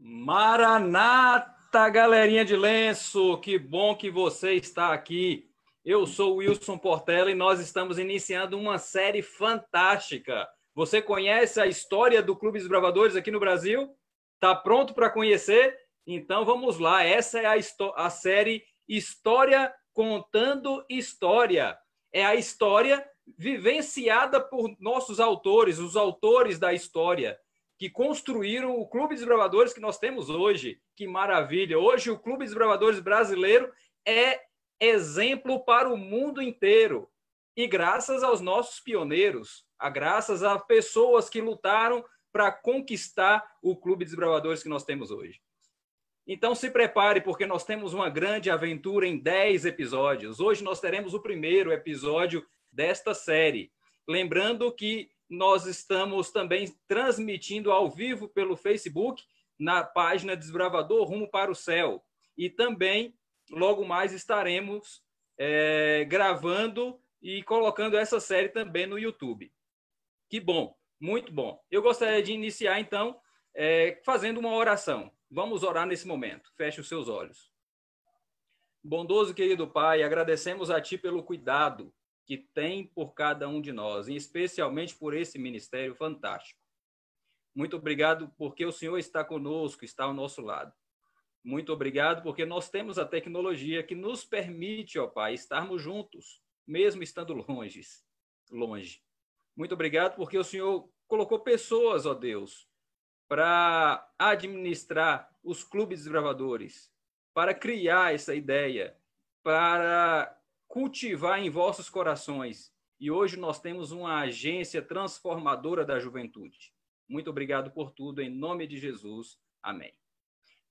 Maranata, galerinha de Lenço, que bom que você está aqui. Eu sou o Wilson Portela e nós estamos iniciando uma série fantástica. Você conhece a história do Clube dos Bravadores aqui no Brasil? Está pronto para conhecer? Então vamos lá, essa é a série História Contando História. É a história vivenciada por nossos autores, os autores da história, que construíram o Clube dos Bravadores que nós temos hoje. Que maravilha! Hoje o Clube dos Bravadores brasileiro é exemplo para o mundo inteiro. E graças aos nossos pioneiros, graças a pessoas que lutaram para conquistar o Clube dos Bravadores que nós temos hoje. Então se prepare, porque nós temos uma grande aventura em 10 episódios. Hoje nós teremos o primeiro episódio desta série. Lembrando que nós estamos também transmitindo ao vivo pelo Facebook, na página Desbravador Rumo para o Céu. E também, logo mais, estaremos gravando e colocando essa série também no YouTube. Que bom, muito bom. Eu gostaria de iniciar, então, fazendo uma oração. Vamos orar nesse momento. Feche os seus olhos. Bondoso, querido Pai, agradecemos a Ti pelo cuidado que tem por cada um de nós, e especialmente por esse ministério fantástico. Muito obrigado porque o Senhor está conosco, está ao nosso lado. Muito obrigado porque nós temos a tecnologia que nos permite, ó Pai, estarmos juntos, mesmo estando longe. Muito obrigado porque o Senhor colocou pessoas, ó Deus, para administrar os clubes desbravadores, para criar essa ideia, para cultivar em vossos corações. E hoje nós temos uma agência transformadora da juventude. Muito obrigado por tudo, em nome de Jesus. Amém.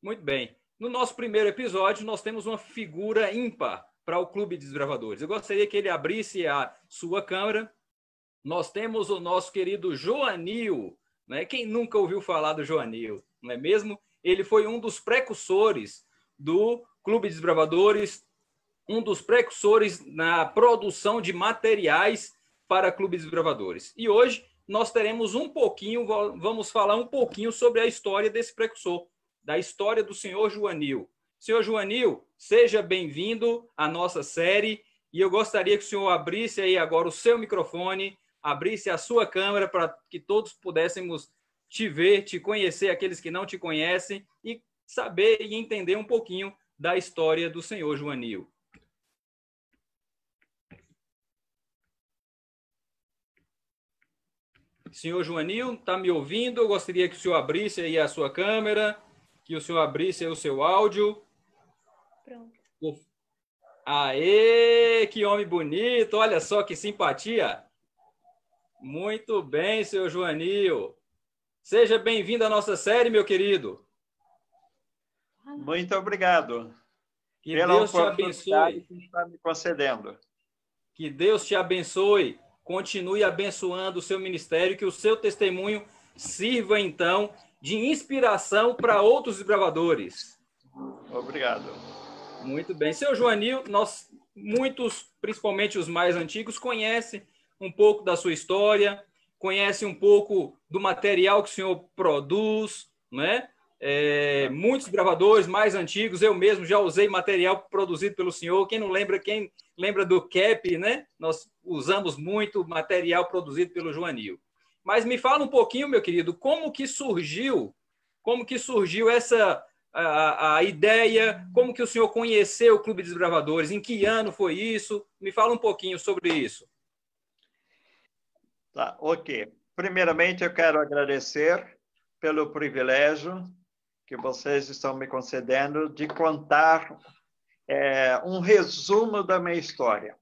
Muito bem. No nosso primeiro episódio, nós temos uma figura ímpar para o Clube de Desbravadores. Eu gostaria que ele abrisse a sua câmera. Nós temos o nosso querido Joanil, né? Quem nunca ouviu falar do Joanil, não é mesmo? Ele foi um dos precursores do Clube de Desbravadores, um dos precursores na produção de materiais para Clube de Desbravadores. E hoje nós teremos vamos falar um pouquinho sobre a história desse precursor, da história do senhor Joanil. Senhor Joanil, seja bem-vindo à nossa série, e eu gostaria que o senhor abrisse aí agora o seu microfone, abrisse a sua câmera para que todos pudéssemos te ver, te conhecer, aqueles que não te conhecem, e saber e entender um pouquinho da história do senhor Joanil. Senhor Joanil, está me ouvindo? Eu gostaria que o senhor abrisse aí a sua câmera, que o senhor abrisse aí o seu áudio. Pronto. Aê, que homem bonito! Olha só que simpatia! Muito bem, senhor Joanil. Seja bem-vindo à nossa série, meu querido. Muito obrigado. Que Deus te abençoe. Que está me concedendo. Que Deus te abençoe. Continue abençoando o seu ministério, que o seu testemunho sirva, então, de inspiração para outros desbravadores. Obrigado. Muito bem. Seu Joanil, muitos, principalmente os mais antigos, conhecem um pouco da sua história, conhecem um pouco do material que o senhor produz, né? Muitos gravadores mais antigos, eu mesmo já usei material produzido pelo senhor. Quem lembra do CAP, né? Nós usamos muito material produzido pelo Joanil. Mas me fala um pouquinho, meu querido, como que surgiu essa a ideia, como que o senhor conheceu o Clube dos Bravadores, em que ano foi isso? Me fala um pouquinho sobre isso. Tá, ok. Primeiramente, eu quero agradecer pelo privilégio que vocês estão me concedendo de contar um resumo da minha história.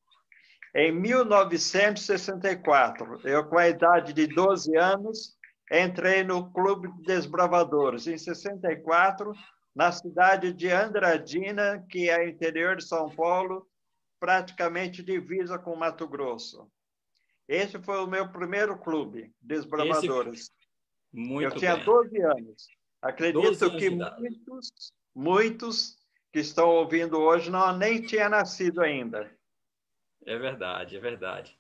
Em 1964, eu, com a idade de 12 anos, entrei no Clube de Desbravadores. Em 64, na cidade de Andradina, que é interior de São Paulo, praticamente divisa com Mato Grosso. Esse foi o meu primeiro clube, Desbravadores. Eu tinha 12 anos. Acredito que muitos que estão ouvindo hoje nem tinham nascido ainda. É verdade, é verdade.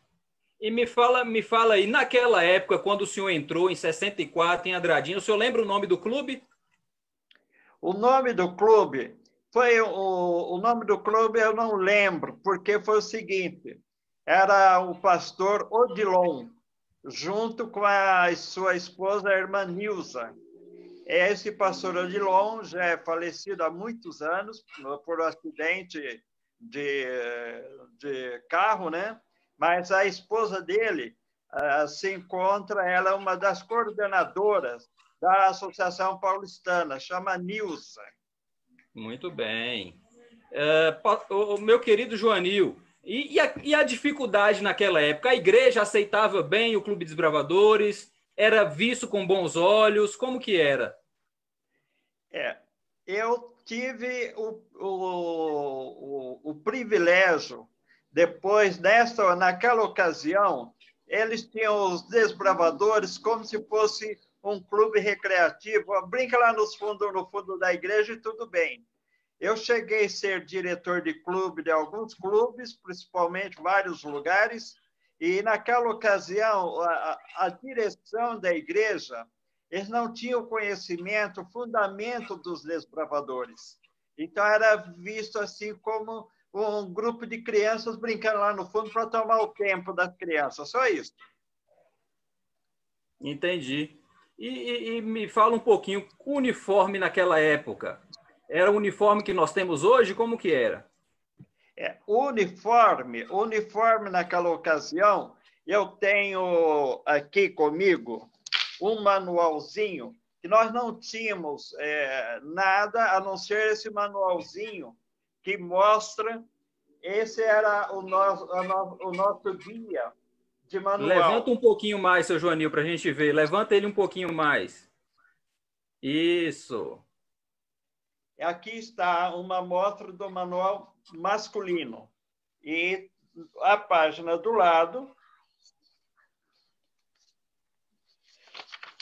E me fala aí, naquela época, quando o senhor entrou, em 64, em Andradina, o senhor lembra o nome do clube? O nome do clube o nome do clube eu não lembro, porque foi o seguinte: era o pastor Odilon, junto com a sua esposa, a irmã Nilza. Esse pastor Odilon já é falecido há muitos anos por um acidente de carro, né? Mas a esposa dele se encontra, ela é uma das coordenadoras da Associação Paulistana, chama Nilza. Muito bem. O meu querido Joanil, e a dificuldade naquela época? A igreja aceitava bem o Clube dos Bravadores? Era visto com bons olhos? Como que era? Eu tive o privilégio, depois, naquela ocasião, eles tinham os desbravadores como se fosse um clube recreativo. Brinca lá no fundo da igreja e tudo bem. Eu cheguei a ser diretor de clube de alguns clubes, principalmente vários lugares, e naquela ocasião a direção da igreja, eles não tinham conhecimento, fundamento dos desbravadores. Então era visto assim como um grupo de crianças brincando lá no fundo para tomar o tempo das crianças, só isso. Entendi. E me fala um pouquinho, o uniforme naquela época, era o uniforme que nós temos hoje? Como que era? Uniforme naquela ocasião, eu tenho aqui comigo um manualzinho, que nós não tínhamos nada a não ser esse manualzinho que mostra, esse era o nosso guia de Levanta manual. um pouquinho mais, seu Joanil, para a gente ver. Levanta ele um pouquinho mais. Isso. Aqui está uma amostra do manual masculino. E a página do lado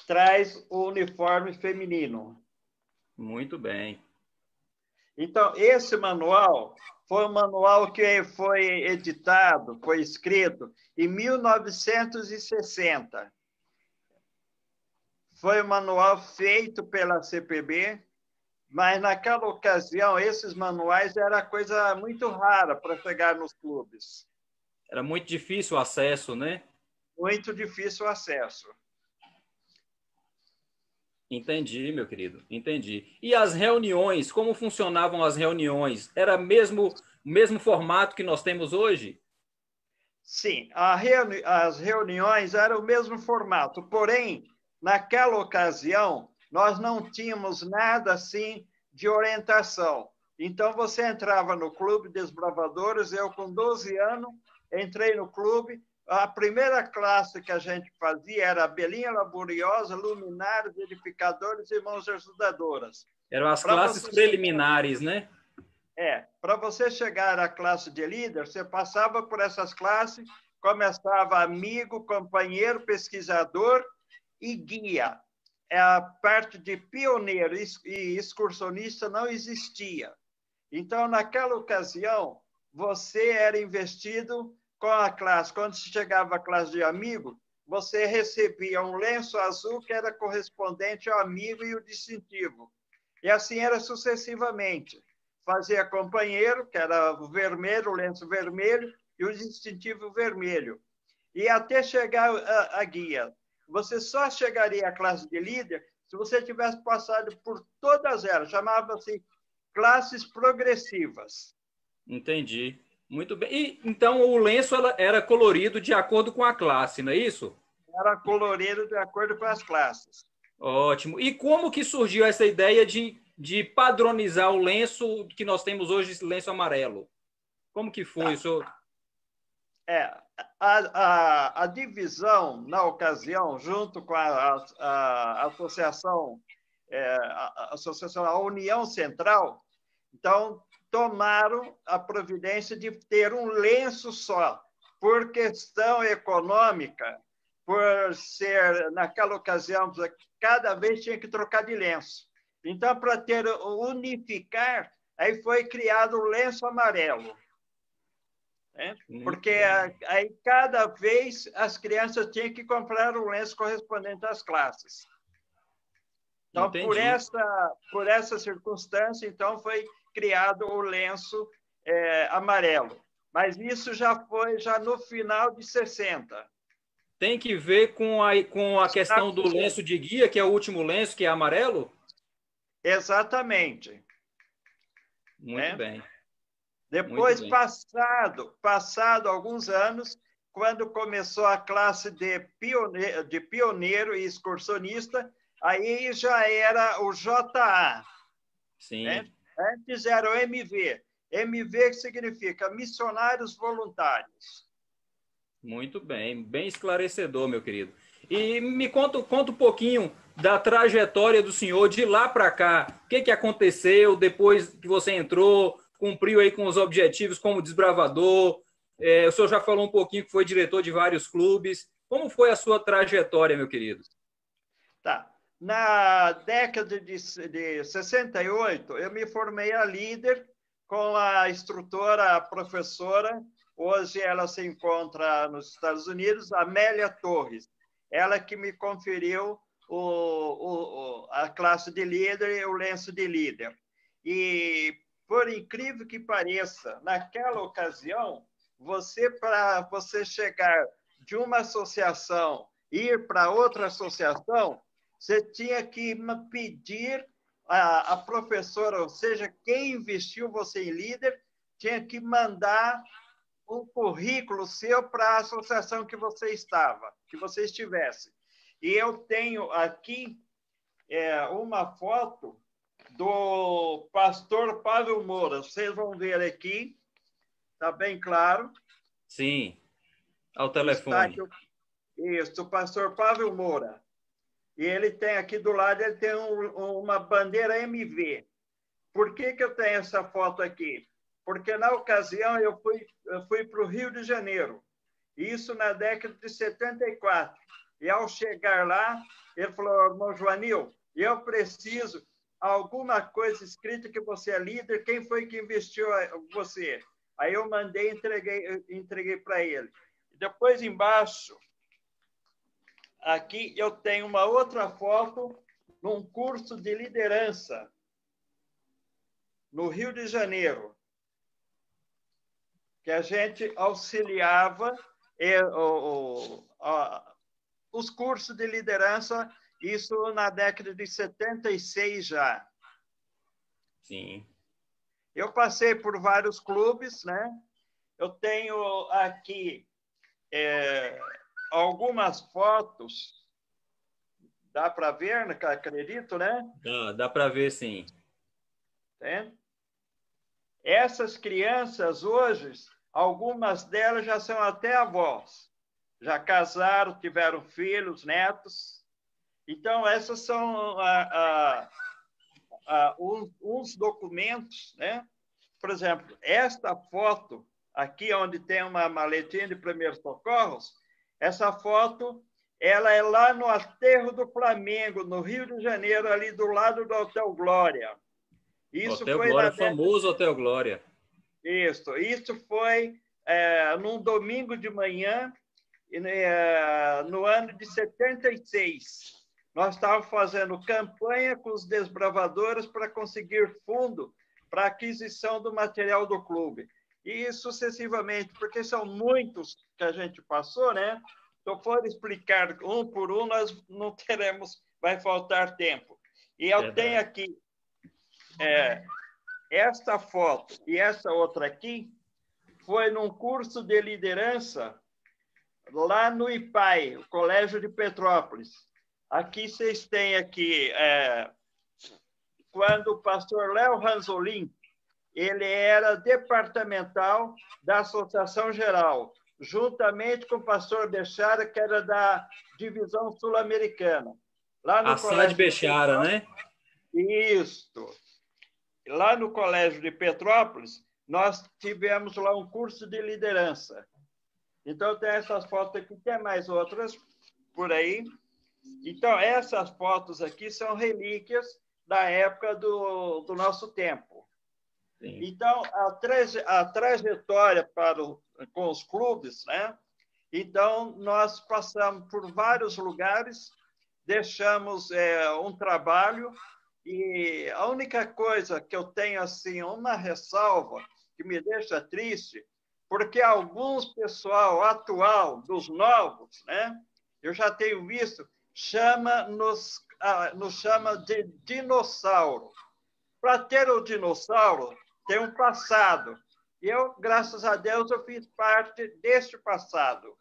traz o uniforme feminino. Muito bem. Então, esse manual foi um manual que foi editado, foi escrito em 1960. Foi um manual feito pela CPB, mas naquela ocasião esses manuais era coisa muito rara para chegar nos clubes. Era muito difícil o acesso, né? Muito difícil o acesso. Entendi, meu querido, entendi. E as reuniões, como funcionavam as reuniões? Era o mesmo formato que nós temos hoje? Sim, as reuniões eram o mesmo formato, porém, naquela ocasião, nós não tínhamos nada assim de orientação. Então, você entrava no Clube Desbravadores, eu com 12 anos, entrei no clube. A primeira classe que a gente fazia era Belinha Laboriosa, Luminares, Edificadores e Mãos Ajudadoras. Eram as classes preliminares, né? Para você chegar à classe de líder, você passava por essas classes, começava amigo, companheiro, pesquisador e guia. A parte de pioneiro e excursionista não existia. Então, naquela ocasião, você era investido com a classe. Quando você chegava à classe de amigo, você recebia um lenço azul que era correspondente ao amigo e o distintivo. E assim era sucessivamente. Fazia companheiro, que era o vermelho, o lenço vermelho, e o distintivo vermelho. E até chegar a guia. Você só chegaria à classe de líder se você tivesse passado por todas elas. Chamava-se classes progressivas. Entendi. Muito bem. E, então o lenço era colorido de acordo com a classe, não é isso? Era colorido de acordo com as classes. Ótimo. E como que surgiu essa ideia de padronizar o lenço que nós temos hoje, esse lenço amarelo? Como que foi isso? A divisão, na ocasião, junto com a associação, a União Central, então, tomaram a providência de ter um lenço só, por questão econômica, por ser, naquela ocasião, cada vez tinha que trocar de lenço. Então, para unificar, aí foi criado o lenço amarelo. Porque aí cada vez as crianças tinham que comprar um lenço correspondente às classes. Então, Entendi. por essa circunstância, então, foi criado o lenço amarelo. Mas isso já foi já no final de 60. Tem que ver com a questão do lenço de guia, que é o último lenço, que é amarelo? Exatamente. Muito bem. Muito Depois, bem. passado alguns anos, quando começou a classe de pioneiro e excursionista, aí já era o JA. Sim. Né? Antes era o MV. MV que significa Missionários Voluntários. Muito bem. Bem esclarecedor, meu querido. E me conta um pouquinho da trajetória do senhor de lá para cá. O que aconteceu depois que você entrou, cumpriu aí com os objetivos como desbravador? O senhor já falou um pouquinho que foi diretor de vários clubes. Como foi a sua trajetória, meu querido? Tá. Na década de 68, eu me formei a líder com a instrutora, a professora, hoje ela se encontra nos Estados Unidos, Amélia Torres. Ela que me conferiu a classe de líder e o lenço de líder. E, por incrível que pareça, naquela ocasião, para você chegar de uma associação ir para outra associação, você tinha que pedir a professora, ou seja, quem investiu você em líder, tinha que mandar um currículo seu para a associação que você estivesse. E eu tenho aqui uma foto do pastor Pavel Moura. Vocês vão ver aqui, está bem claro. Sim, ao telefone. Isso, o pastor Pavel Moura. E ele tem aqui do lado, ele tem uma bandeira MV. Por que eu tenho essa foto aqui? Porque na ocasião eu fui para o Rio de Janeiro, isso na década de 74. E ao chegar lá, ele falou, irmão Joanil, eu preciso alguma coisa escrita que você é líder, quem foi que investiu você? Aí eu mandei e entreguei para ele. Depois embaixo, aqui eu tenho uma outra foto num curso de liderança no Rio de Janeiro, que a gente auxiliava os cursos de liderança, isso na década de 76 já. Sim. Eu passei por vários clubes, né? Eu tenho aqui algumas fotos. Dá para ver, né? Acredito, né? Dá para ver, sim. Tem? Essas crianças hoje, algumas delas já são até avós. Já casaram, tiveram filhos, netos. Então, essas são uns documentos, né? Por exemplo, esta foto, aqui onde tem uma maletinha de primeiros socorros, essa foto ela é lá no Aterro do Flamengo, no Rio de Janeiro, ali do lado do Hotel Glória. Isso Hotel foi Glória, famoso Hotel Glória. Isso foi num domingo de manhã, no ano de 76. Nós estávamos fazendo campanha com os desbravadores para conseguir fundo para aquisição do material do clube. E sucessivamente, porque são muitos que a gente passou, né? Se eu for explicar um por um, nós não teremos, vai faltar tempo. E eu tenho aqui esta foto e essa outra aqui, foi num curso de liderança lá no IPAI, o Colégio de Petrópolis. Aqui vocês têm aqui, quando o pastor Léo Ranzolin, ele era departamental da Associação Geral, juntamente com o pastor Bechara, que era da Divisão Sul-Americana. Assad Bechara, né? Isso. Lá no Colégio de Petrópolis, nós tivemos lá um curso de liderança. Então, tem essas fotos aqui, tem mais outras por aí. Então, essas fotos aqui são relíquias da época do nosso tempo. Sim. Então, a trajetória com os clubes, né? Então, nós passamos por vários lugares. deixamos um trabalho, e a única coisa que eu tenho, assim, uma ressalva que me deixa triste, porque alguns pessoal atual, dos novos, né, eu já tenho visto, nos chama de dinossauro. Para ter o dinossauro, tem um passado. E eu, graças a Deus, eu fiz parte deste passado.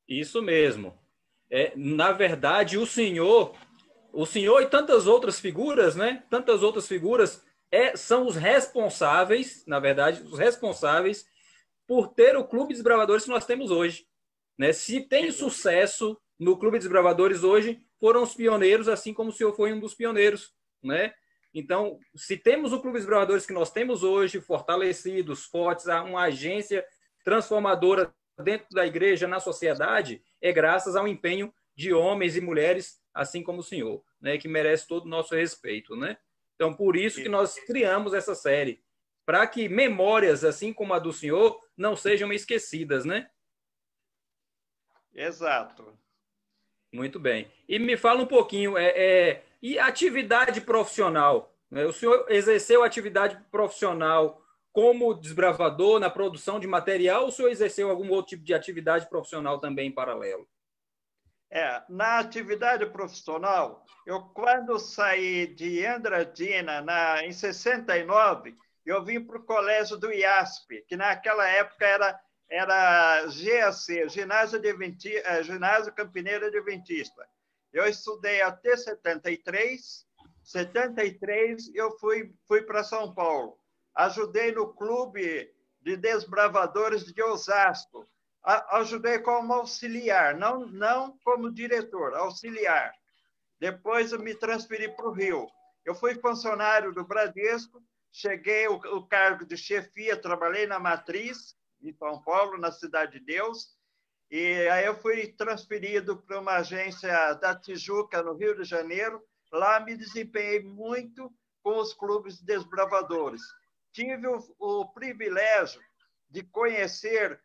Isso mesmo. Na verdade, o senhor e tantas outras figuras, né? Tantas outras figuras são os responsáveis, na verdade, os responsáveis por ter o Clube Desbravadores que nós temos hoje. Né? Se tem sucesso no Clube Desbravadores hoje, foram os pioneiros, assim como o senhor foi um dos pioneiros. Né? Então, se temos o Clube Desbravadores que nós temos hoje, fortalecidos, fortes, uma agência transformadora dentro da igreja, na sociedade, é graças ao empenho de homens e mulheres, assim como o senhor, né, que merece todo o nosso respeito. Né? Então, por isso que nós criamos essa série, para que memórias, assim como a do senhor, não sejam esquecidas, né? Exato. Muito bem. E me fala um pouquinho, e atividade profissional? Né? O senhor exerceu atividade profissional como desbravador na produção de material, ou o senhor exerceu algum outro tipo de atividade profissional também em paralelo? Na atividade profissional, eu, quando saí de Andradina, em 69, eu vim para o colégio do IASP, que naquela época era GAC, Ginásio Campineiro Adventista. Eu estudei até 73. 73 eu fui para São Paulo. Ajudei no Clube de Desbravadores de Osasco. Ajudei como auxiliar, não como diretor, auxiliar. Depois eu me transferi para o Rio. Eu fui funcionário do Bradesco, cheguei o cargo de chefia, trabalhei na Matriz, em São Paulo, na Cidade de Deus, e aí eu fui transferido para uma agência da Tijuca, no Rio de Janeiro. Lá me desempenhei muito com os clubes desbravadores. Tive o privilégio de conhecer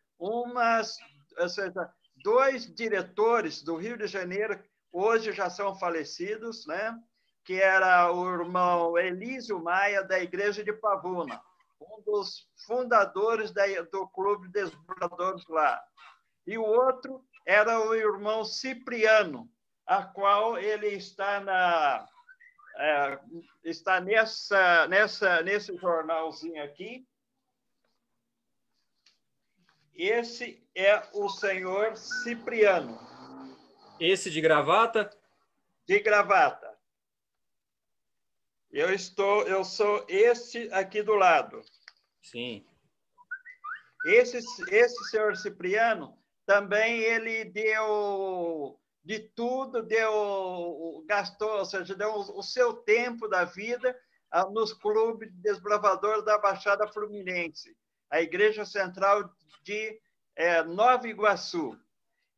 dois diretores do Rio de Janeiro, hoje já são falecidos, né? Que era o irmão Elísio Maia, da Igreja de Pavuna, um dos fundadores do Clube de Desbravadores lá. E o outro era o irmão Cipriano, a qual ele está nesse jornalzinho aqui. Esse é o senhor Cipriano. Esse de gravata? De gravata. Eu sou este aqui do lado. Sim. Esse senhor Cipriano também ele deu de tudo, gastou, ou seja, deu o seu tempo da vida nos clubes de desbravadores da Baixada Fluminense, a Igreja Central de Nova Iguaçu.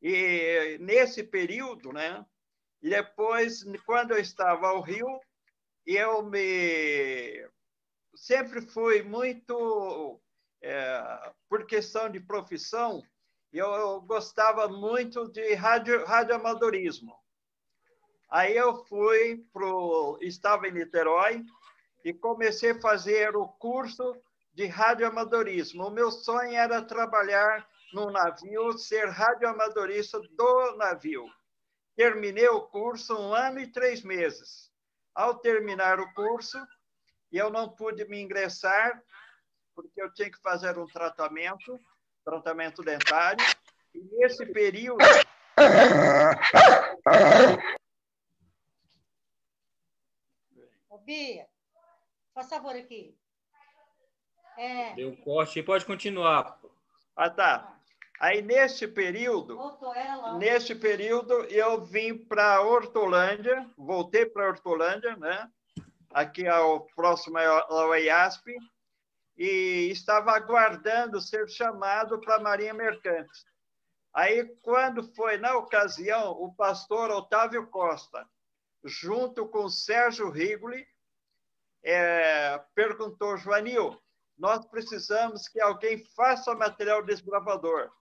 E nesse período, né? E depois, quando eu estava ao Rio, eu sempre fui muito, por questão de profissão, eu gostava muito de radioamadorismo. Aí eu estava em Niterói e comecei a fazer o curso de radioamadorismo. O meu sonho era trabalhar num navio, ser radioamadorista do navio. Terminei o curso 1 ano e 3 meses. Ao terminar o curso, eu não pude me ingressar, porque eu tinha que fazer um tratamento dentário, e nesse período... Ô, Bia, faz favor aqui. Deu um corte e pode continuar. Tá. Aí, neste período, eu vim para Hortolândia, voltei para Hortolândia, né? Aqui próximo ao IASP, e estava aguardando ser chamado para a Marinha Mercante. Aí, quando foi, na ocasião, o pastor Otávio Costa, junto com o Sérgio Rigoli, perguntou: Joanil, nós precisamos que alguém faça material desbravador.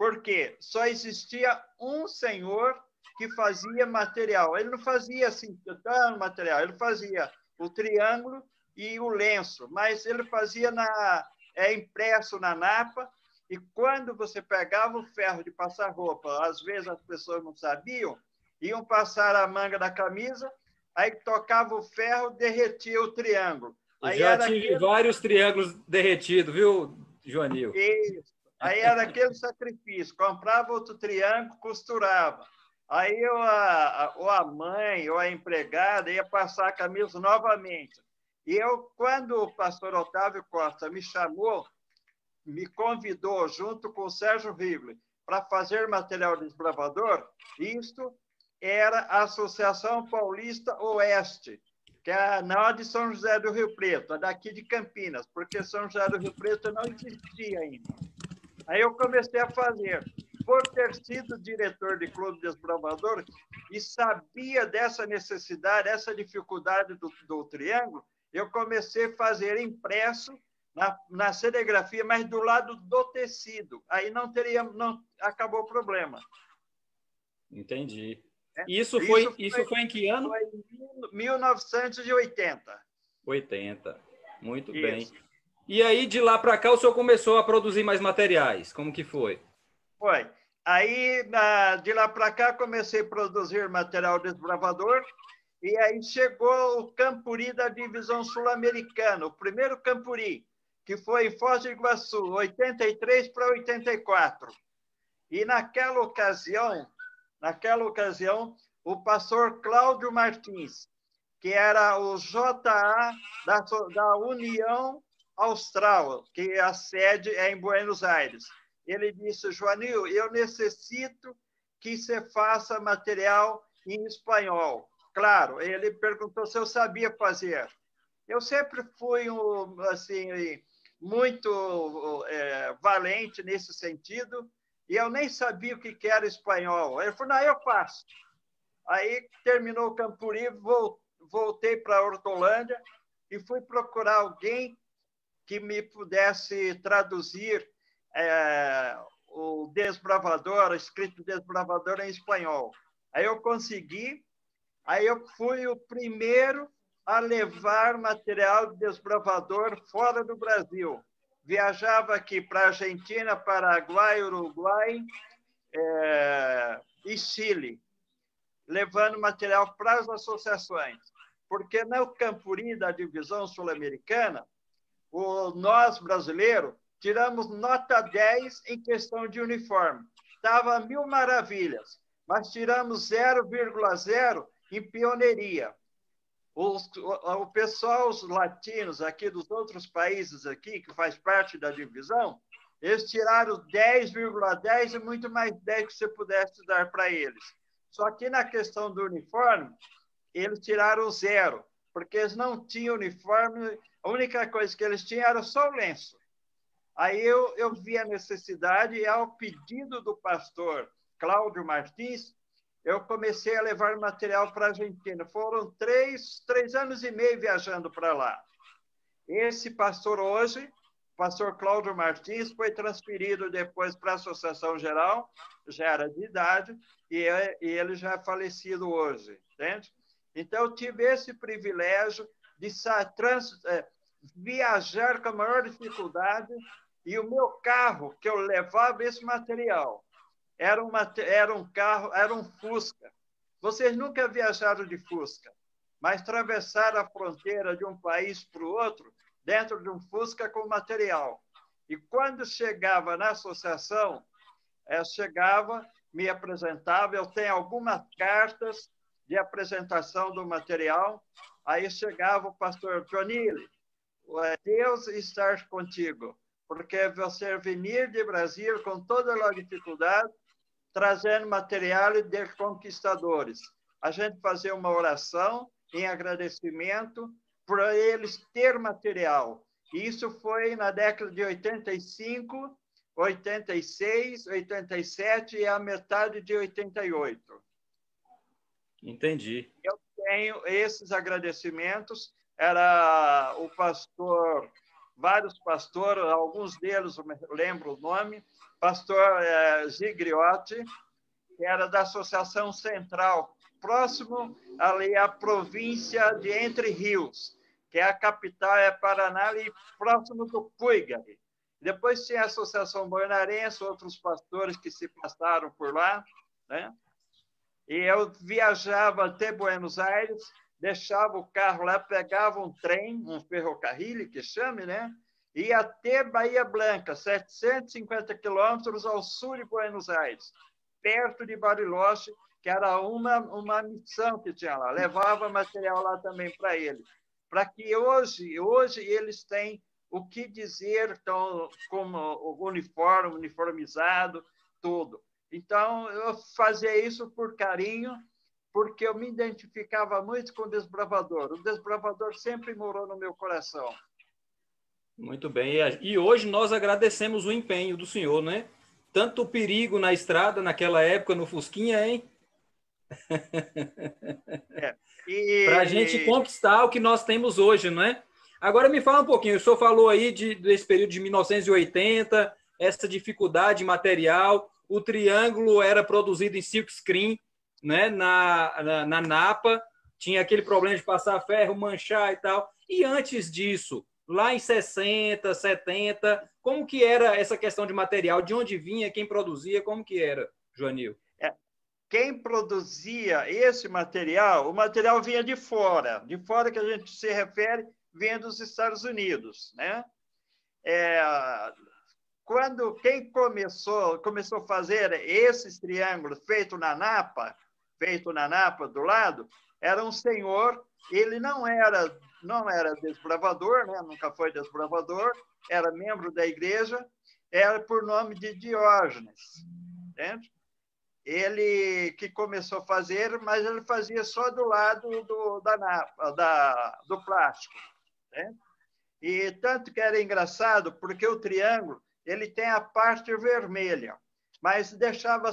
Porque só existia um senhor que fazia material. Ele não fazia assim, tanto material, ele fazia o triângulo e o lenço, mas ele fazia impresso na napa, e quando você pegava o ferro de passar roupa, às vezes as pessoas não sabiam, iam passar a manga da camisa, aí tocava o ferro, derretia o triângulo. Aí Já tive vários triângulos derretidos, viu, Joanil? Isso. Aí era aquele sacrifício, comprava outro triângulo, costurava. Aí ou a mãe ou a empregada ia passar a camisa novamente. E quando o pastor Otávio Costa me chamou, me convidou, junto com o Sérgio Rigoli, para fazer material desbravador, isto era a Associação Paulista Oeste, que é não de São José do Rio Preto, é daqui de Campinas, porque São José do Rio Preto não existia ainda. Aí eu comecei a fazer. Por ter sido diretor de clube desbravador e sabia dessa necessidade, essa dificuldade do triângulo, eu comecei a fazer impresso na serigrafia, mas do lado do tecido. Aí não acabou o problema. Entendi. Isso foi em que ano? Foi em 1980. 80. Muito Isso. bem. E aí, de lá para cá, o senhor começou a produzir mais materiais. Como que foi? Foi. Aí, de lá para cá, comecei a produzir material desbravador, e aí chegou o Campuri da Divisão Sul-Americana, o primeiro Campuri, que foi em Foz do Iguaçu, 83 para 84. E naquela ocasião, o pastor Cláudio Martins, que era o JA da União Austral, que a sede é em Buenos Aires. Ele disse: Joanil, eu necessito que você faça material em espanhol. Claro, ele perguntou se eu sabia fazer. Eu sempre fui assim, muito valente nesse sentido, e eu nem sabia o que era espanhol. Ele falou: não, eu faço. Aí terminou o Campuri, voltei para Hortolândia e fui procurar alguém que me pudesse traduzir o desbravador, escrito desbravador em espanhol. Aí eu consegui, aí eu fui o primeiro a levar material de desbravador fora do Brasil. Viajava aqui para Argentina, Paraguai, Uruguai e Chile, levando material para as associações. Porque no Campuri da Divisão Sul-Americana, nós, brasileiros, tiramos nota 10 em questão de uniforme. Estava mil maravilhas, mas tiramos 0,0 em pioneiria. O pessoal, os latinos aqui dos outros países aqui, que faz parte da divisão, eles tiraram 10,10 e muito mais 10 que você pudesse dar para eles. Só que na questão do uniforme, eles tiraram 0, porque eles não tinham uniforme, a única coisa que eles tinham era só o lenço. Aí eu vi a necessidade, e ao pedido do pastor Cláudio Martins, eu comecei a levar material para a Argentina. Foram 3 anos e meio viajando para lá. Esse pastor hoje, o pastor Cláudio Martins, foi transferido depois para a Associação Geral, já era de idade, e ele já é falecido hoje, entende? Então, eu tive esse privilégio de viajar com a maior dificuldade, e o meu carro, que eu levava esse material, era um Fusca. Vocês nunca viajaram de Fusca, mas atravessaram a fronteira de um país para o outro dentro de um Fusca com material. E quando chegava na associação, me apresentava, eu tenho algumas cartas de apresentação do material, aí chegava o pastor Johnny, Deus estar contigo, porque você vir de Brasil com toda a dificuldade, trazendo material de conquistadores. A gente fazia uma oração em agradecimento por eles ter material. Isso foi na década de 85, 86, 87 e a metade de 88. Entendi. Eu tenho esses agradecimentos. Era o pastor vários pastores, alguns deles eu lembro o nome, pastor Zigriotti, que era da Associação Central, próximo ali à província de Entre Rios, que é a capital, é Paraná, ali próximo do Puigari. Depois tinha a Associação Boinarense, outros pastores que se passaram por lá, né? E eu viajava até Buenos Aires, deixava o carro lá, pegava um trem, um ferrocarril, que chame, né? Ia até Bahia Blanca, 750 quilômetros ao sul de Buenos Aires, perto de Bariloche, que era uma missão que tinha lá. Levava material lá também para eles. Para que hoje eles têm o que dizer, então, como uniformizado, tudo. Então, eu fazia isso por carinho, porque eu me identificava muito com o desbravador. O desbravador sempre morou no meu coração. Muito bem. E hoje nós agradecemos o empenho do senhor, né? Tanto o perigo na estrada naquela época, no Fusquinha, hein? Para a gente conquistar o que nós temos hoje, não é? Agora me fala um pouquinho, o senhor falou aí desse período de 1980, essa dificuldade material, o triângulo era produzido em silkscreen, né? Na Napa, tinha aquele problema de passar ferro, manchar e tal. E antes disso, lá em 60, 70, como que era essa questão de material? De onde vinha, quem produzia, como que era, Joanil? Quem produzia esse material, o material vinha de fora que a gente se refere, vinha dos Estados Unidos, né? Quando quem começou a fazer esses triângulos feito na Napa do lado, era um senhor, ele não era desbravador, né? Nunca foi desbravador, era membro da igreja, era por nome de Diógenes, entende? Ele que começou a fazer, mas ele fazia só do lado do plástico, né? E tanto que era engraçado, porque o triângulo ele tem a parte vermelha, mas deixava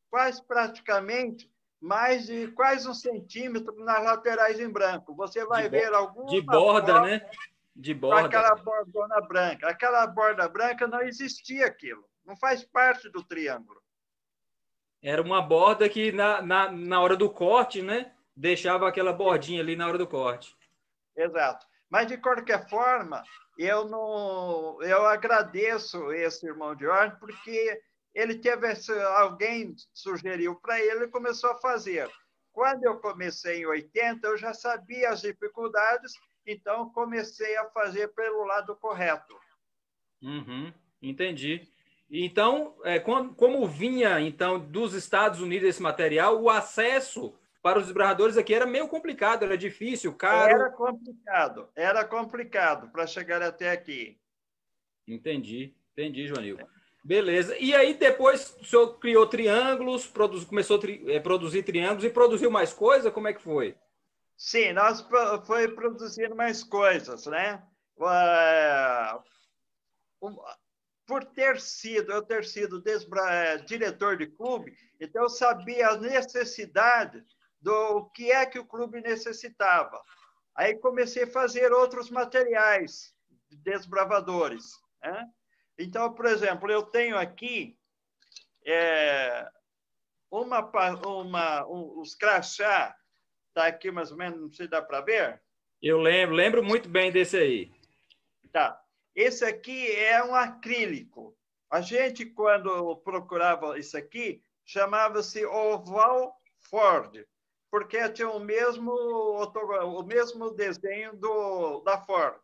quase praticamente mais de quase 1 centímetro nas laterais em branco. Você vai ver alguma de borda, foto, né? De com borda. aquela bordona branca. Aquela borda branca não existia aquilo. Não faz parte do triângulo. Era uma borda que na hora do corte, né? Deixava aquela bordinha ali na hora do corte. Exato. Mas, de qualquer forma, eu agradeço esse irmão de ordem, porque ele alguém sugeriu para ele e começou a fazer. Quando eu comecei em 80, eu já sabia as dificuldades, então comecei a fazer pelo lado correto. Uhum, entendi. Então, como vinha então dos Estados Unidos esse material, o acesso para os desbravadores aqui era meio complicado, era difícil, caro. Era complicado para chegar até aqui. Entendi, Joanil. Beleza. E aí depois o senhor criou triângulos, começou a produzir triângulos e produziu mais coisa? Como é que foi? Sim, nós foi produzindo mais coisas, né? Por eu ter sido diretor de clube, então eu sabia a necessidade do que é que o clube necessitava. Aí comecei a fazer outros materiais de desbravadores, né? Então, por exemplo, eu tenho aqui os crachá, está aqui mais ou menos, não sei se dá para ver. Eu lembro muito bem desse aí. Tá. Esse aqui é um acrílico. A gente, quando procurava isso aqui, chamava-se Oval Ford, porque tinha o mesmo desenho da Ford.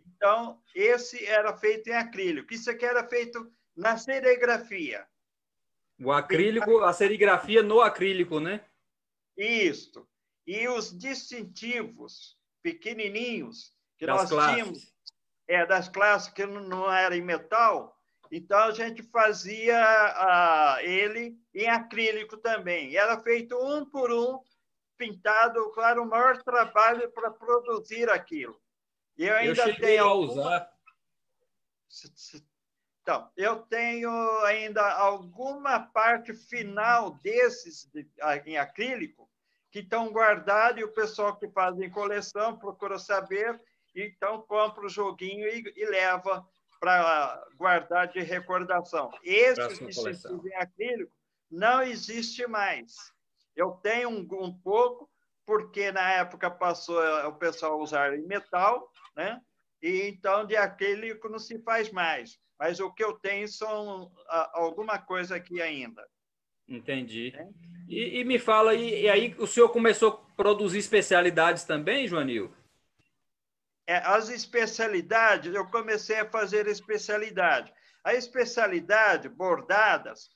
Então, esse era feito em acrílico. Isso aqui era feito na serigrafia. O acrílico, a serigrafia no acrílico, né? Isso. E os distintivos pequenininhos que das nós tínhamos, das classes que não era em metal, então a gente fazia ele em acrílico também. E era feito um por um, pintado, claro, o maior trabalho para produzir aquilo. E eu cheguei a usar. Então, eu tenho ainda alguma parte final desses em acrílico que estão guardados e o pessoal que faz em coleção procura saber então compra o joguinho e leva para guardar de recordação. Esse distintivo em acrílico não existe mais. Eu tenho um pouco, porque na época passou o pessoal a usar em metal, né? E então de acrílico não se faz mais. Mas o que eu tenho são alguma coisa aqui ainda. Entendi. E me fala, e aí o senhor começou a produzir especialidades também, Joanil? As especialidades, eu comecei a fazer especialidade. A especialidade, bordadas,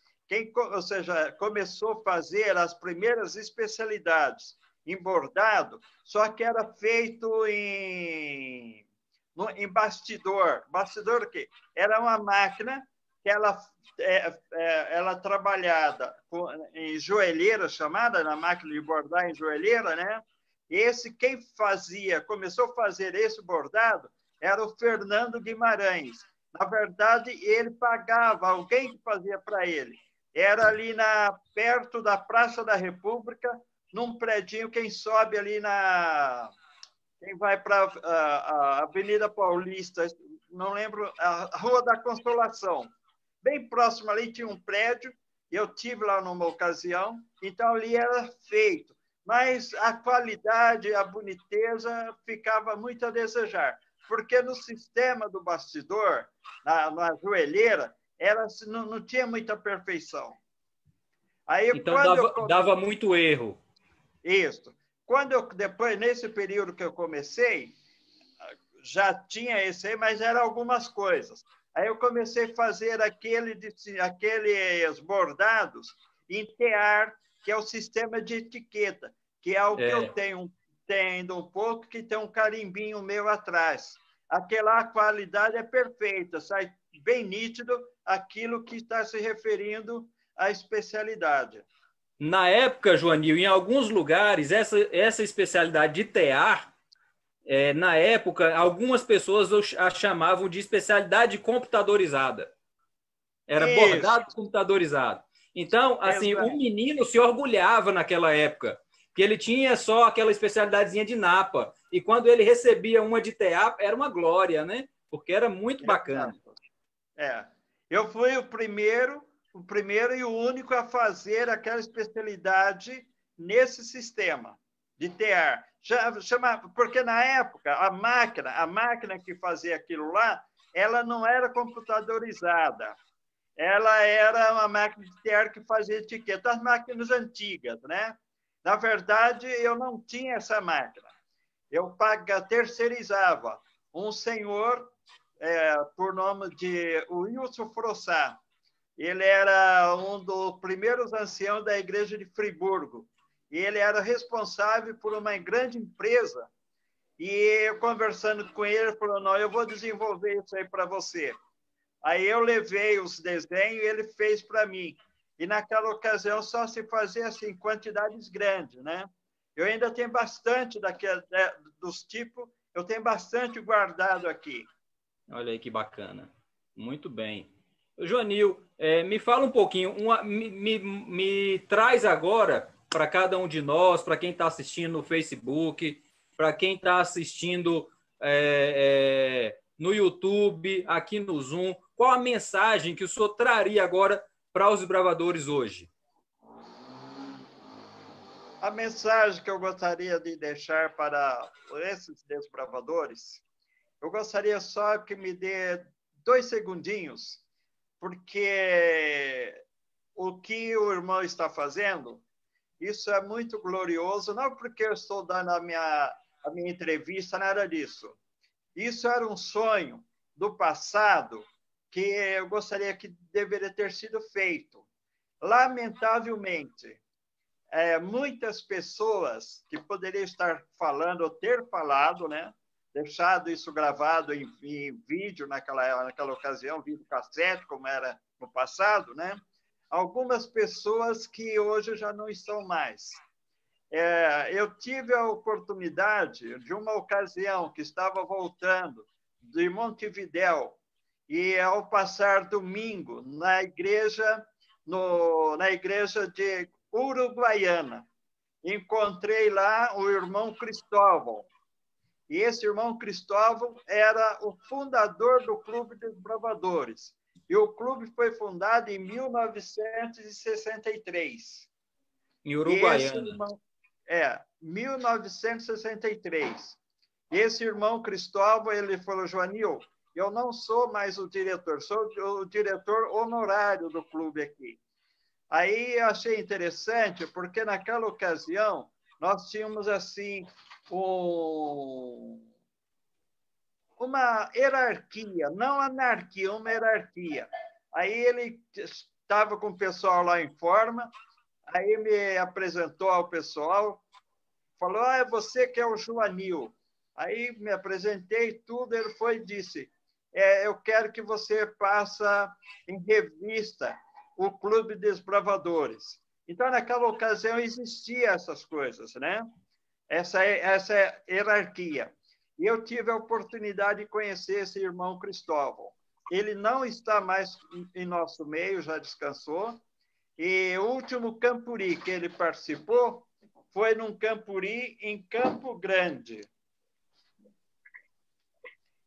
ou seja, começou a fazer as primeiras especialidades em bordado, só que era feito em bastidor. Bastidor o quê? Era uma máquina que ela trabalhada em joelheira, chamada, na máquina de bordar em joelheira, né? Quem começou a fazer esse bordado era o Fernando Guimarães. Na verdade, ele pagava alguém que fazia para ele. Era ali perto da Praça da República, num predinho, quem sobe ali quem vai para a Avenida Paulista, não lembro, a Rua da Consolação. Bem próximo ali tinha um prédio, eu tive lá numa ocasião, então ali era feito. Mas a qualidade, a boniteza ficava muito a desejar, porque no sistema do bastidor, na joelheira, não tinha muita perfeição. Aí, então dava muito erro. Isso. Depois, nesse período que eu comecei, já tinha esse aí, mas eram algumas coisas. Aí eu comecei a fazer aqueles bordados em tear, que é o sistema de etiqueta, que é o que eu tenho um pouco, que tem um carimbinho meu atrás. A qualidade é perfeita, sai bem nítido aquilo que está se referindo à especialidade. Na época, Joanil, em alguns lugares, essa especialidade de tear, na época, algumas pessoas a chamavam de especialidade computadorizada. Era bordado computadorizado. Então, assim, o menino se orgulhava naquela época, que ele tinha só aquela especialidadezinha de napa. E quando ele recebia uma de tear, era uma glória, né? Porque era muito bacana. Eu fui o primeiro e o único a fazer aquela especialidade nesse sistema de tear. Porque na época, a máquina que fazia aquilo lá, ela não era computadorizada. Ela era uma máquina de tear que fazia etiqueta, as máquinas antigas, né? Na verdade, eu não tinha essa máquina. Eu terceirizava um senhor por nome de Wilson Frossá. Ele era um dos primeiros anciãos da igreja de Friburgo. E ele era responsável por uma grande empresa. E eu, conversando com ele, ele falou, não, eu vou desenvolver isso aí para você. Aí eu levei os desenhos e ele fez para mim. E naquela ocasião só se fazia assim, quantidades grandes, né? Eu ainda tenho bastante dos tipos, eu tenho bastante guardado aqui. Olha aí que bacana. Muito bem. Joanil, me fala um pouquinho, me traz agora para cada um de nós, para quem está assistindo no Facebook, para quem está assistindo no YouTube, aqui no Zoom, qual a mensagem que o senhor traria agora para os desbravadores hoje? A mensagem que eu gostaria de deixar para esses desbravadores, eu gostaria só que me dê 2 segundinhos, porque o que o irmão está fazendo, isso é muito glorioso, não porque eu estou dando a minha entrevista, nada disso. Isso era um sonho do passado que eu gostaria que deveria ter sido feito. Lamentavelmente, muitas pessoas que poderiam estar falando ou ter falado, né, deixado isso gravado em vídeo naquela ocasião, vídeo cassete, como era no passado, né? Algumas pessoas que hoje já não estão mais. Eu tive a oportunidade de uma ocasião que estava voltando de Montevidéu e ao passar domingo na igreja de Uruguaiana, encontrei lá o irmão Cristóvão. E esse irmão Cristóvão era o fundador do Clube dos Bravadores. E o clube foi fundado em 1963. Em Uruguaiana. 1963. Esse irmão Cristóvão, ele falou, Joanil, eu não sou mais o diretor, sou o diretor honorário do clube aqui. Aí eu achei interessante, porque naquela ocasião nós tínhamos assim uma hierarquia, não anarquia, uma hierarquia. Aí ele estava com o pessoal lá em forma, aí me apresentou ao pessoal, falou, é você que é o Joanil. Aí me apresentei tudo, ele foi e disse, eu quero que você passe em revista o Clube dos Bravadores. Então, naquela ocasião, existia essas coisas, né? Essa hierarquia. E eu tive a oportunidade de conhecer esse irmão Cristóvão. Ele não está mais em nosso meio, já descansou. E o último Campuri que ele participou foi num Campuri em Campo Grande.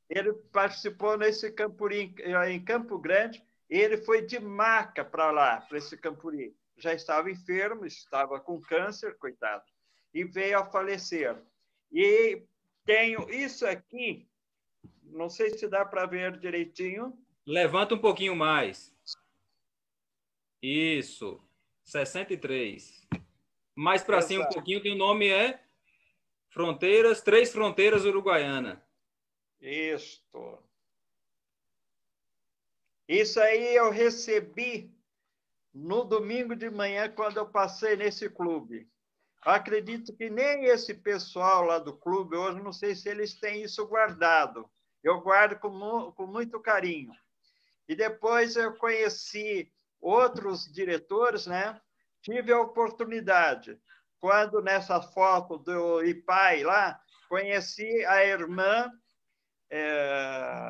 Ele participou nesse Campuri em Campo Grande, e ele foi de maca para lá, para esse Campuri. Já estava enfermo, estava com câncer, coitado, e veio a falecer. E tenho isso aqui, não sei se dá para ver direitinho. Levanta um pouquinho mais. Isso, 63. Mais para cima um pouquinho, que o nome é Fronteiras, Três Fronteiras Uruguaiana. Isto. Isso aí eu recebi no domingo de manhã, quando eu passei nesse clube. Acredito que nem esse pessoal lá do clube, hoje, não sei se eles têm isso guardado. Eu guardo com muito carinho. E depois eu conheci outros diretores, né? Tive a oportunidade, quando nessa foto do IPAI lá, conheci a irmã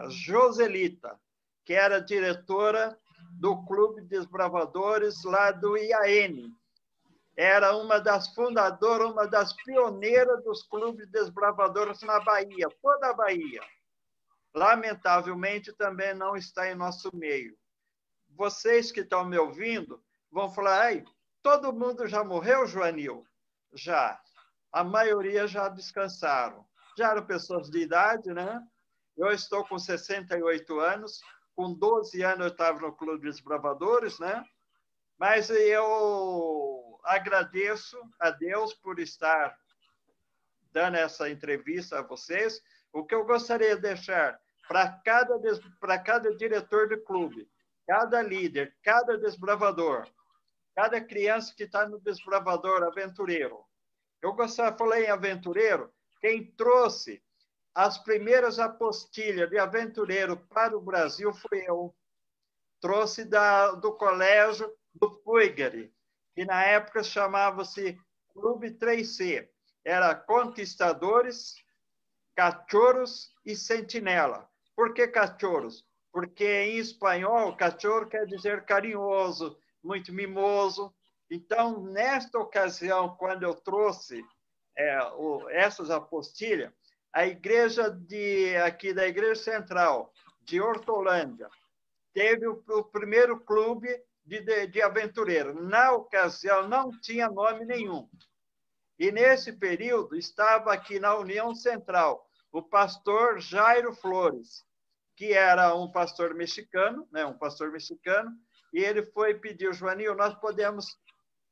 Joselita, que era diretora do Clube dos Bravadores lá do IAN. Era uma das fundadoras, uma das pioneiras dos Clubes dos Bravadores na Bahia, toda a Bahia. Lamentavelmente, também não está em nosso meio. Vocês que estão me ouvindo vão falar, todo mundo já morreu, Joanil? Já. A maioria já descansaram. Já eram pessoas de idade, né? Eu estou com 68 anos, com 12 anos eu estava no Clube dos Bravadores, né? Mas eu agradeço a Deus por estar dando essa entrevista a vocês. O que eu gostaria de deixar para cada diretor de clube, cada líder, cada desbravador, cada criança que está no desbravador aventureiro. Eu falei em aventureiro, quem trouxe as primeiras apostilhas de aventureiro para o Brasil fui eu. Trouxe do colégio do Puigari, que na época chamava-se Clube 3C. Era Conquistadores, Cachorros e Sentinela. Por que cachorros? Porque em espanhol, cachorro quer dizer carinhoso, muito mimoso. Então, nesta ocasião, quando eu trouxe essas apostilhas, a igreja aqui da Igreja Central de Hortolândia teve o primeiro clube de aventureiro. Na ocasião, não tinha nome nenhum. E nesse período, estava aqui na União Central o pastor Jairo Flores, que era um pastor mexicano, né, e ele foi pedir, Joanil, nós podemos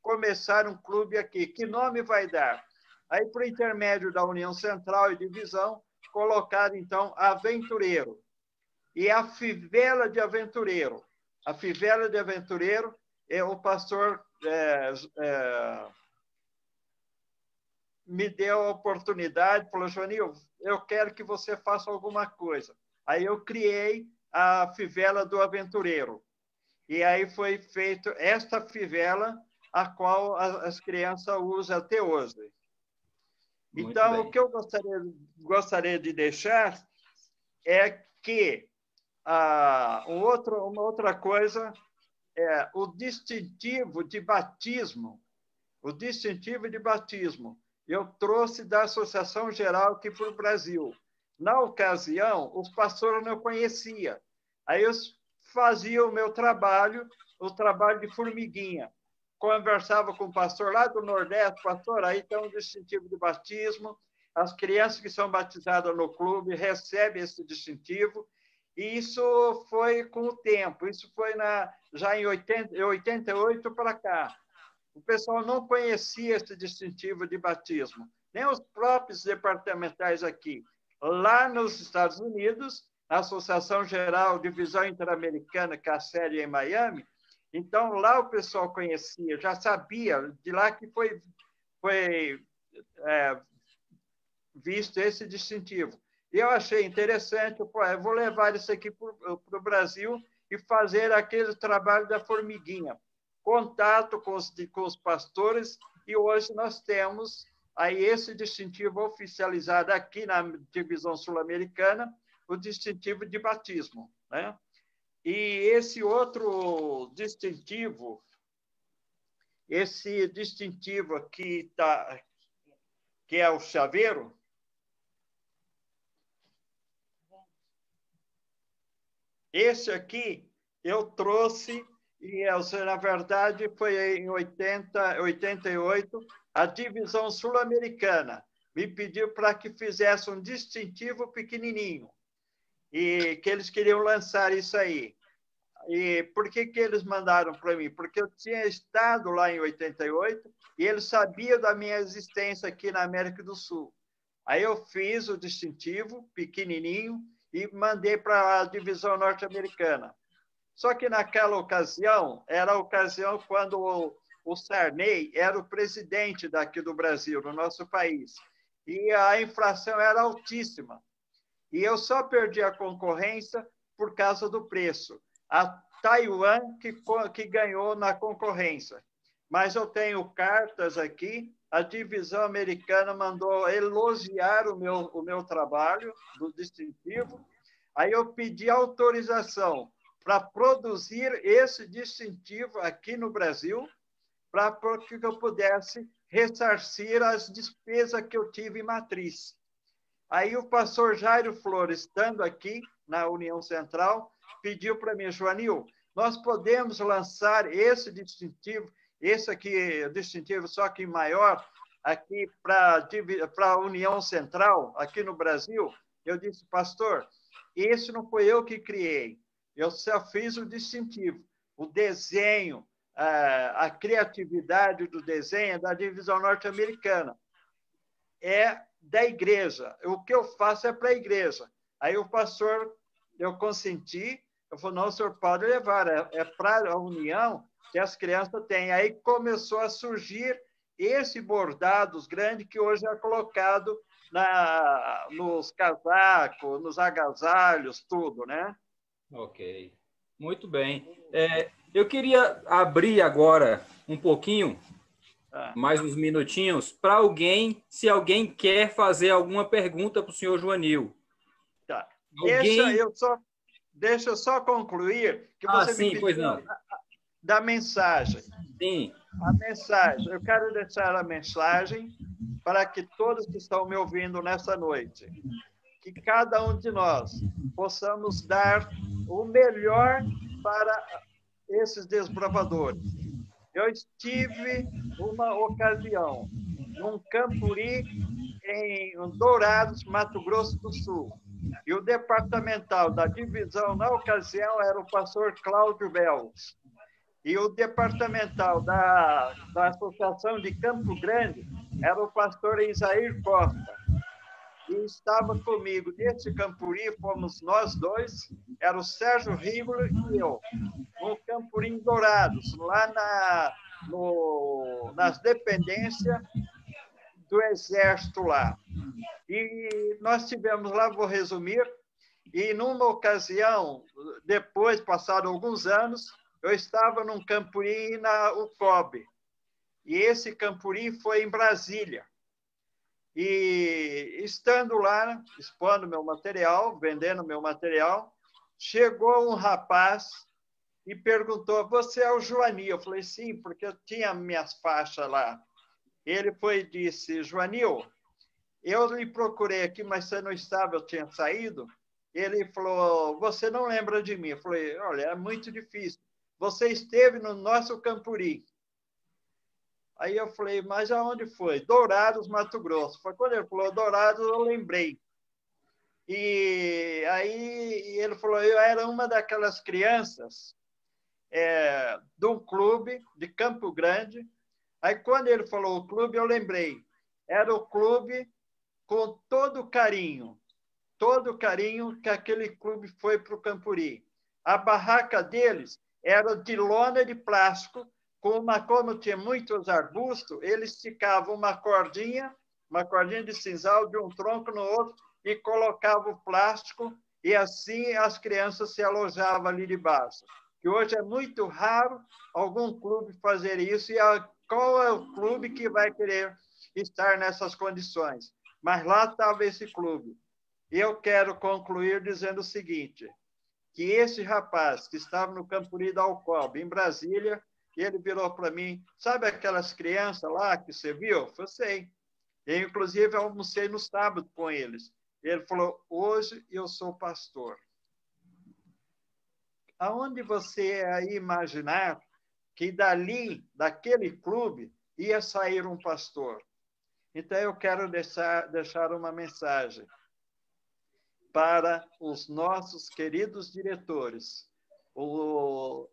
começar um clube aqui. Que nome vai dar? Aí, por intermédio da União Central e Divisão, colocaram, então, Aventureiro. E a Fivela de Aventureiro. A Fivela de Aventureiro é o pastor me deu a oportunidade, falou, Joanil, eu quero que você faça alguma coisa. Aí eu criei a Fivela do Aventureiro. E aí foi feito esta fivela, a qual as crianças usam até hoje. Então, o que eu gostaria de deixar é que uma outra coisa é o distintivo de batismo. O distintivo de batismo eu trouxe da Associação Geral aqui para o Brasil. Na ocasião, os pastores não conheciam. Aí eu fazia o meu trabalho, o trabalho de formiguinha. Conversava com o pastor lá do Nordeste, pastor, aí tem um distintivo de batismo, as crianças que são batizadas no clube recebem esse distintivo, e isso foi com o tempo, isso foi já em 88 para cá. O pessoal não conhecia esse distintivo de batismo, nem os próprios departamentais aqui. Lá nos Estados Unidos, a Associação Geral Divisão Interamericana, que é a sede em Miami, então lá o pessoal conhecia, já sabia, de lá que foi visto esse distintivo. E eu achei interessante, eu vou levar isso aqui para o Brasil e fazer aquele trabalho da formiguinha. Contato com os pastores, e hoje nós temos aí esse distintivo oficializado aqui na divisão sul-americana, o distintivo de batismo, né? E esse outro distintivo, aqui que é o chaveiro, esse aqui eu trouxe, e na verdade foi em 88, a divisão sul-americana me pediu para que fizesse um distintivo pequenininho, e que eles queriam lançar isso aí. E por que eles mandaram para mim? Porque eu tinha estado lá em 88 e eles sabiam da minha existência aqui na América do Sul. Aí eu fiz o distintivo pequenininho e mandei para a divisão norte-americana. Só que naquela ocasião, era a ocasião quando o Sarney era o presidente daqui do Brasil, do nosso país. E a inflação era altíssima. E eu só perdi a concorrência por causa do preço. A Taiwan que ganhou na concorrência. Mas eu tenho cartas aqui, a divisão americana mandou elogiar o meu trabalho do distintivo. Aí eu pedi autorização para produzir esse distintivo aqui no Brasil, para que eu pudesse ressarcir as despesas que eu tive em matriz. Aí o pastor Jairo Flores, estando aqui na União Central, pediu para mim, Joanil, nós podemos lançar esse distintivo, esse aqui, distintivo só que maior, aqui para a União Central, aqui no Brasil? Eu disse, pastor, esse não foi eu que criei, eu só fiz o distintivo, o desenho, a criatividade do desenho é da divisão norte-americana. É da igreja. O que eu faço é para a igreja. Aí o pastor, eu consenti, eu falei, não, o senhor pode levar, é para a união que as crianças têm. Aí começou a surgir esse bordados grande que hoje é colocado nos casacos, nos agasalhos, tudo, né? Ok, muito bem. Eu queria abrir agora um pouquinho, mais uns minutinhos, para alguém, se alguém quer fazer alguma pergunta para o senhor Joanil. Tá. Alguém... Deixa eu só concluir, que você sim, me pois pediu não. da mensagem. Sim. A mensagem, eu quero deixar a mensagem para que todos que estão me ouvindo nessa noite, que cada um de nós possamos dar o melhor para esses desbravadores. Eu estive uma ocasião num campuri em Dourados, Mato Grosso do Sul, e o departamental da divisão na ocasião era o pastor Cláudio Belos. E o departamental da Associação de Campo Grande era o pastor Isair Costa. E estava comigo nesse campuri, fomos nós dois, era o Sérgio Rigolo e eu, no Campurim Dourados, lá nas dependências do Exército lá. E nós tivemos lá, vou resumir, e numa ocasião, depois, passaram alguns anos, eu estava num campuri na UCOB. E esse campuri foi em Brasília. E estando lá, expondo meu material, vendendo meu material, chegou um rapaz e perguntou, você é o Joanil? Eu falei, sim, porque eu tinha minhas faixas lá. ele foi e disse: Joanil, eu lhe procurei aqui, mas você não estava, eu tinha saído. Ele falou: você não lembra de mim? Eu falei: olha, é muito difícil. Você esteve no nosso Campuri. Aí eu falei: mas aonde foi? Dourados, Mato Grosso. Foi quando ele falou Dourados, eu lembrei. E aí ele falou: eu era uma daquelas crianças de um clube de Campo Grande. Aí quando ele falou o clube, eu lembrei. Era o clube com todo o carinho que aquele clube foi para o Campuri. A barraca deles era de lona de plástico, como tinha muitos arbustos, eles esticavam uma cordinha de sisal de um tronco no outro e colocavam o plástico, e assim as crianças se alojavam ali debaixo. Que hoje é muito raro algum clube fazer isso, e qual é o clube que vai querer estar nessas condições? Mas lá estava esse clube. E eu quero concluir dizendo o seguinte, que esse rapaz que estava no Campuri da Alcoba, em Brasília, ele virou para mim: sabe aquelas crianças lá que você viu? Eu sei. Eu, inclusive, almocei no sábado com eles. Ele falou: hoje eu sou pastor. Aonde você ia imaginar que dali, daquele clube, ia sair um pastor? Então, eu quero deixar uma mensagem para os nossos queridos diretores, o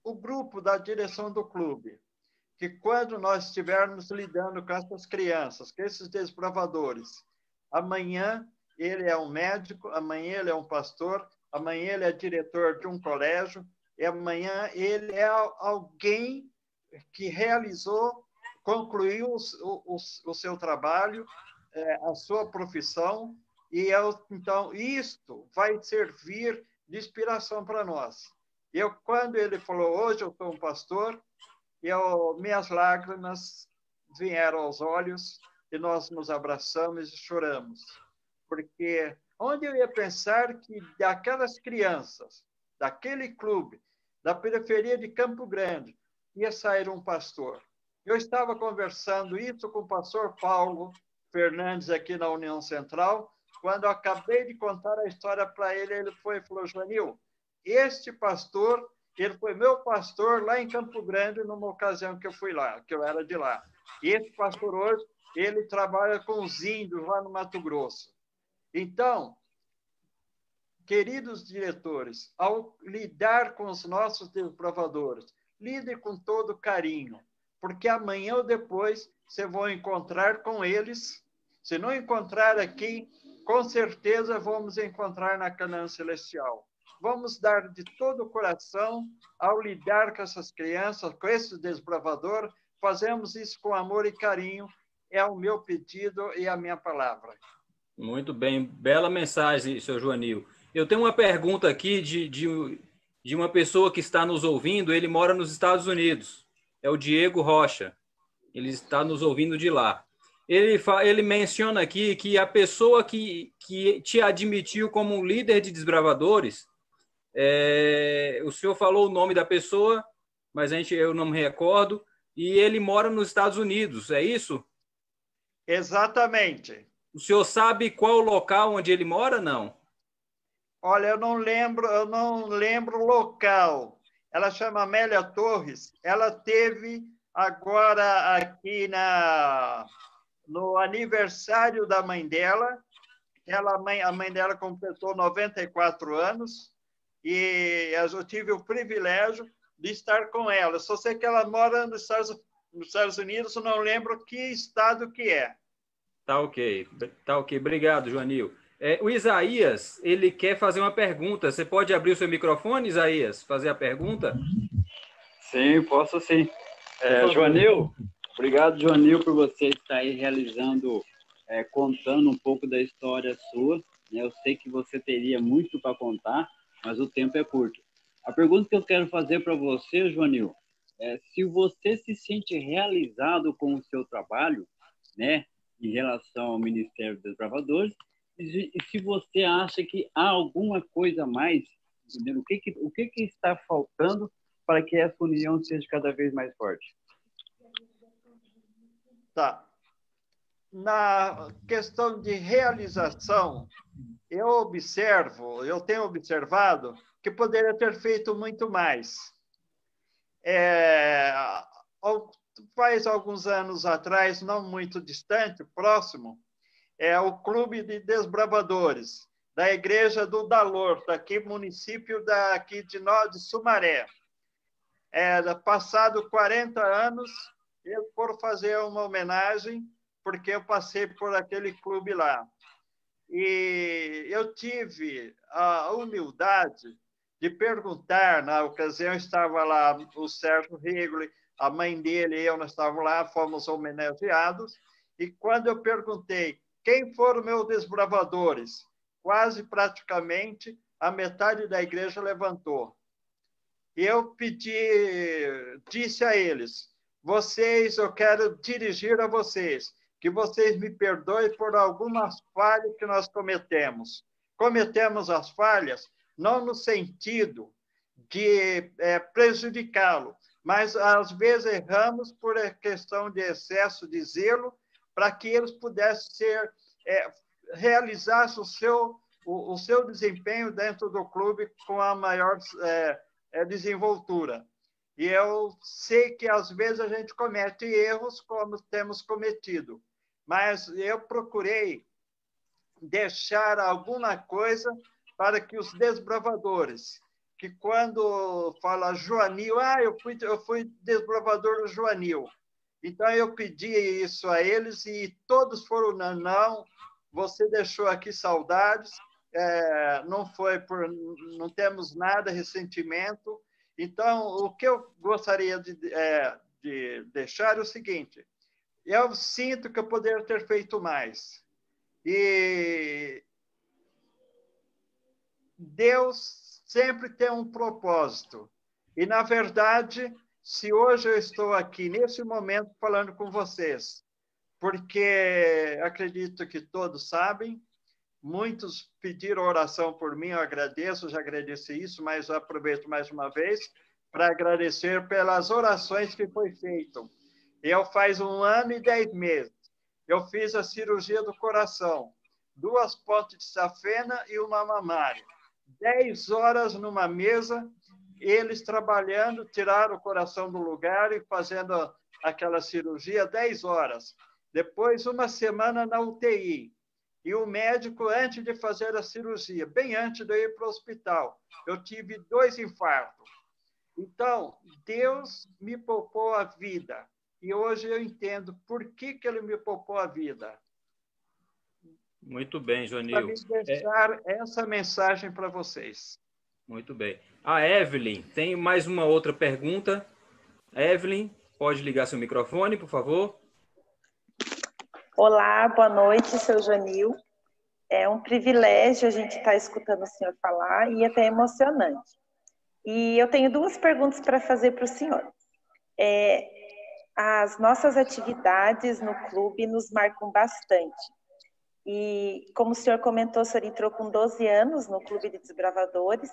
grupo da direção do clube, que quando nós estivermos lidando com essas crianças, com esses desbravadores, amanhã ele é um médico, amanhã ele é um pastor, amanhã ele é diretor de um colégio, e amanhã ele é alguém que realizou, concluiu o seu trabalho, a sua profissão, e então isto vai servir de inspiração para nós. Quando ele falou: hoje eu sou um pastor, minhas lágrimas vieram aos olhos e nós nos abraçamos e choramos, porque onde eu ia pensar que daquelas crianças, daquele clube, da periferia de Campo Grande, ia sair um pastor? Eu estava conversando isso com o pastor Paulo Fernandes aqui na União Central. Quando eu acabei de contar a história para ele, ele falou: Joanil, este pastor, ele foi meu pastor lá em Campo Grande, numa ocasião que eu fui lá, que eu era de lá. E esse pastor hoje, ele trabalha com os índios lá no Mato Grosso. Então, queridos diretores, ao lidar com os nossos desbravadores, lide com todo carinho, porque amanhã ou depois você vai encontrar com eles. Se não encontrar aqui, com certeza vamos encontrar na Canaã Celestial. Vamos dar de todo o coração ao lidar com essas crianças, com esses desbravadores. Fazemos isso com amor e carinho. É o meu pedido e a minha palavra. Muito bem, bela mensagem, senhor Joanil. Eu tenho uma pergunta aqui de uma pessoa que está nos ouvindo. Ele mora nos Estados Unidos. É o Diego Rocha. Ele está nos ouvindo de lá. Ele menciona aqui que a pessoa que te admitiu como um líder de desbravadores, o senhor falou o nome da pessoa, mas eu não me recordo, e ele mora nos Estados Unidos, é isso? Exatamente. O senhor sabe qual o local onde ele mora, não? Olha, eu não lembro o local. Ela chama Amélia Torres. Ela teve agora aqui no aniversário da mãe dela. A mãe dela completou 94 anos e eu tive o privilégio de estar com ela. Só sei que ela mora nos Estados Unidos, eu não lembro que estado que é. Tá ok. Obrigado, Joanil. O Isaías, ele quer fazer uma pergunta. Você pode abrir o seu microfone, Isaías? Fazer a pergunta? Sim, posso sim. Joanil, obrigado, Joanil, por você estar aí realizando, contando um pouco da história sua. Né? Eu sei que você teria muito para contar, mas o tempo é curto. A pergunta que eu quero fazer para você, Joanil, é se você se sente realizado com o seu trabalho, né, em relação ao Ministério dos Desbravadores, e se você acha que há alguma coisa a mais, entendeu? O que está faltando para que essa união seja cada vez mais forte? Tá. Na questão de realização, eu tenho observado que poderia ter feito muito mais. Faz alguns anos atrás, não muito distante, próximo, o Clube de Desbravadores, da Igreja do Dalor, daqui, município daqui de Sumaré. Passado 40 anos, eu for fazer uma homenagem, porque eu passei por aquele clube lá. E eu tive a humildade de perguntar, na ocasião estava lá o Sérgio Rigoli, a mãe dele e eu, nós estávamos lá, fomos homenageados, e quando eu perguntei quem foram meus desbravadores, quase praticamente a metade da igreja levantou. E eu disse a eles, eu quero dirigir a vocês, que vocês me perdoem por algumas falhas que nós cometemos. Cometemos as falhas não no sentido de prejudicá-lo, mas às vezes erramos por questão de excesso de zelo, para que eles pudessem realizar o seu desempenho dentro do clube com a maior desenvoltura. E eu sei que às vezes a gente comete erros como temos cometido, mas eu procurei deixar alguma coisa para que os desbravadores, que quando fala Joanil, eu fui desbravador do Joanil. Então eu pedi isso a eles e todos foram, não, você deixou aqui saudades, não temos nada, ressentimento. Então, o que eu gostaria de deixar é o seguinte, eu sinto que eu poderia ter feito mais. E Deus sempre tem um propósito. E, na verdade, se hoje eu estou aqui, nesse momento, falando com vocês, porque acredito que todos sabem, muitos pediram oração por mim, eu agradeço, já agradeci isso, mas eu aproveito mais uma vez para agradecer pelas orações que foi feito. Eu faz 1 ano e 10 meses, eu fiz a cirurgia do coração, 2 pontes de safena e uma mamária. 10 horas numa mesa, eles trabalhando, tiraram o coração do lugar e fazendo aquela cirurgia, 10 horas. Depois, 1 semana na UTI. E o médico, antes de fazer a cirurgia, bem antes de eu ir para o hospital, eu tive 2 infartos. Então, Deus me poupou a vida. E hoje eu entendo por que Ele me poupou a vida. Muito bem, Joanil. Para me deixar essa mensagem para vocês. Muito bem. A Evelyn, tem mais uma outra pergunta. Evelyn, pode ligar seu microfone, por favor? Olá, boa noite, seu Joanil. É um privilégio a gente estar escutando o senhor falar e até emocionante. E eu tenho 2 perguntas para fazer para o senhor. As nossas atividades no clube nos marcam bastante. E, como o senhor comentou, o senhor entrou com 12 anos no Clube de Desbravadores,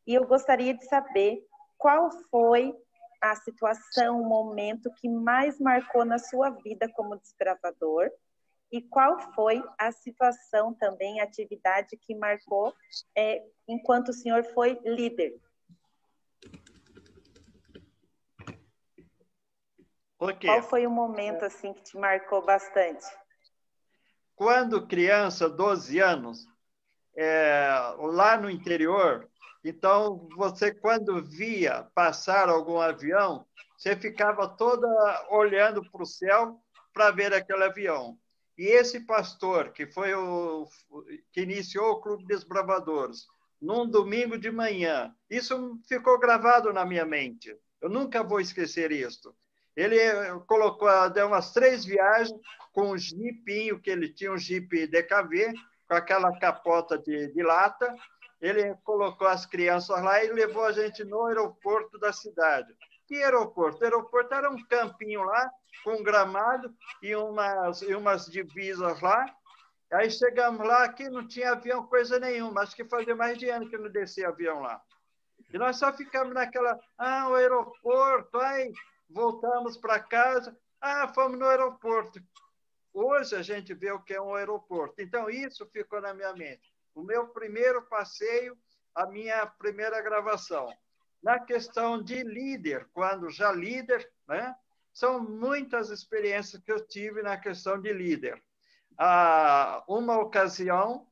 e eu gostaria de saber qual foi a situação, o momento que mais marcou na sua vida como desbravador, e qual foi a situação também, a atividade que marcou enquanto o senhor foi líder. Qual foi o momento assim que te marcou bastante? Quando criança, 12 anos, lá no interior, então você quando via passar algum avião, você ficava toda olhando para o céu para ver aquele avião. E esse pastor, que foi que iniciou o Clube Desbravadores, num domingo de manhã, isso ficou gravado na minha mente. Eu nunca vou esquecer isso. Ele deu umas 3 viagens com um jipinho, que ele tinha um jipe DKV, com aquela capota de lata. Ele colocou as crianças lá e levou a gente no aeroporto da cidade. Que aeroporto? O aeroporto era um campinho lá, com um gramado e umas divisas lá. Aí chegamos lá, aqui não tinha avião, coisa nenhuma. Acho que fazia mais de ano que não descia avião lá. E nós só ficamos naquela, o aeroporto, aí voltamos para casa. Ah, fomos no aeroporto. Hoje a gente vê o que é um aeroporto. Então, isso ficou na minha mente. O meu primeiro passeio, a minha primeira gravação. Na questão de líder, quando já líder, né? São muitas experiências que eu tive na questão de líder. Uma ocasião,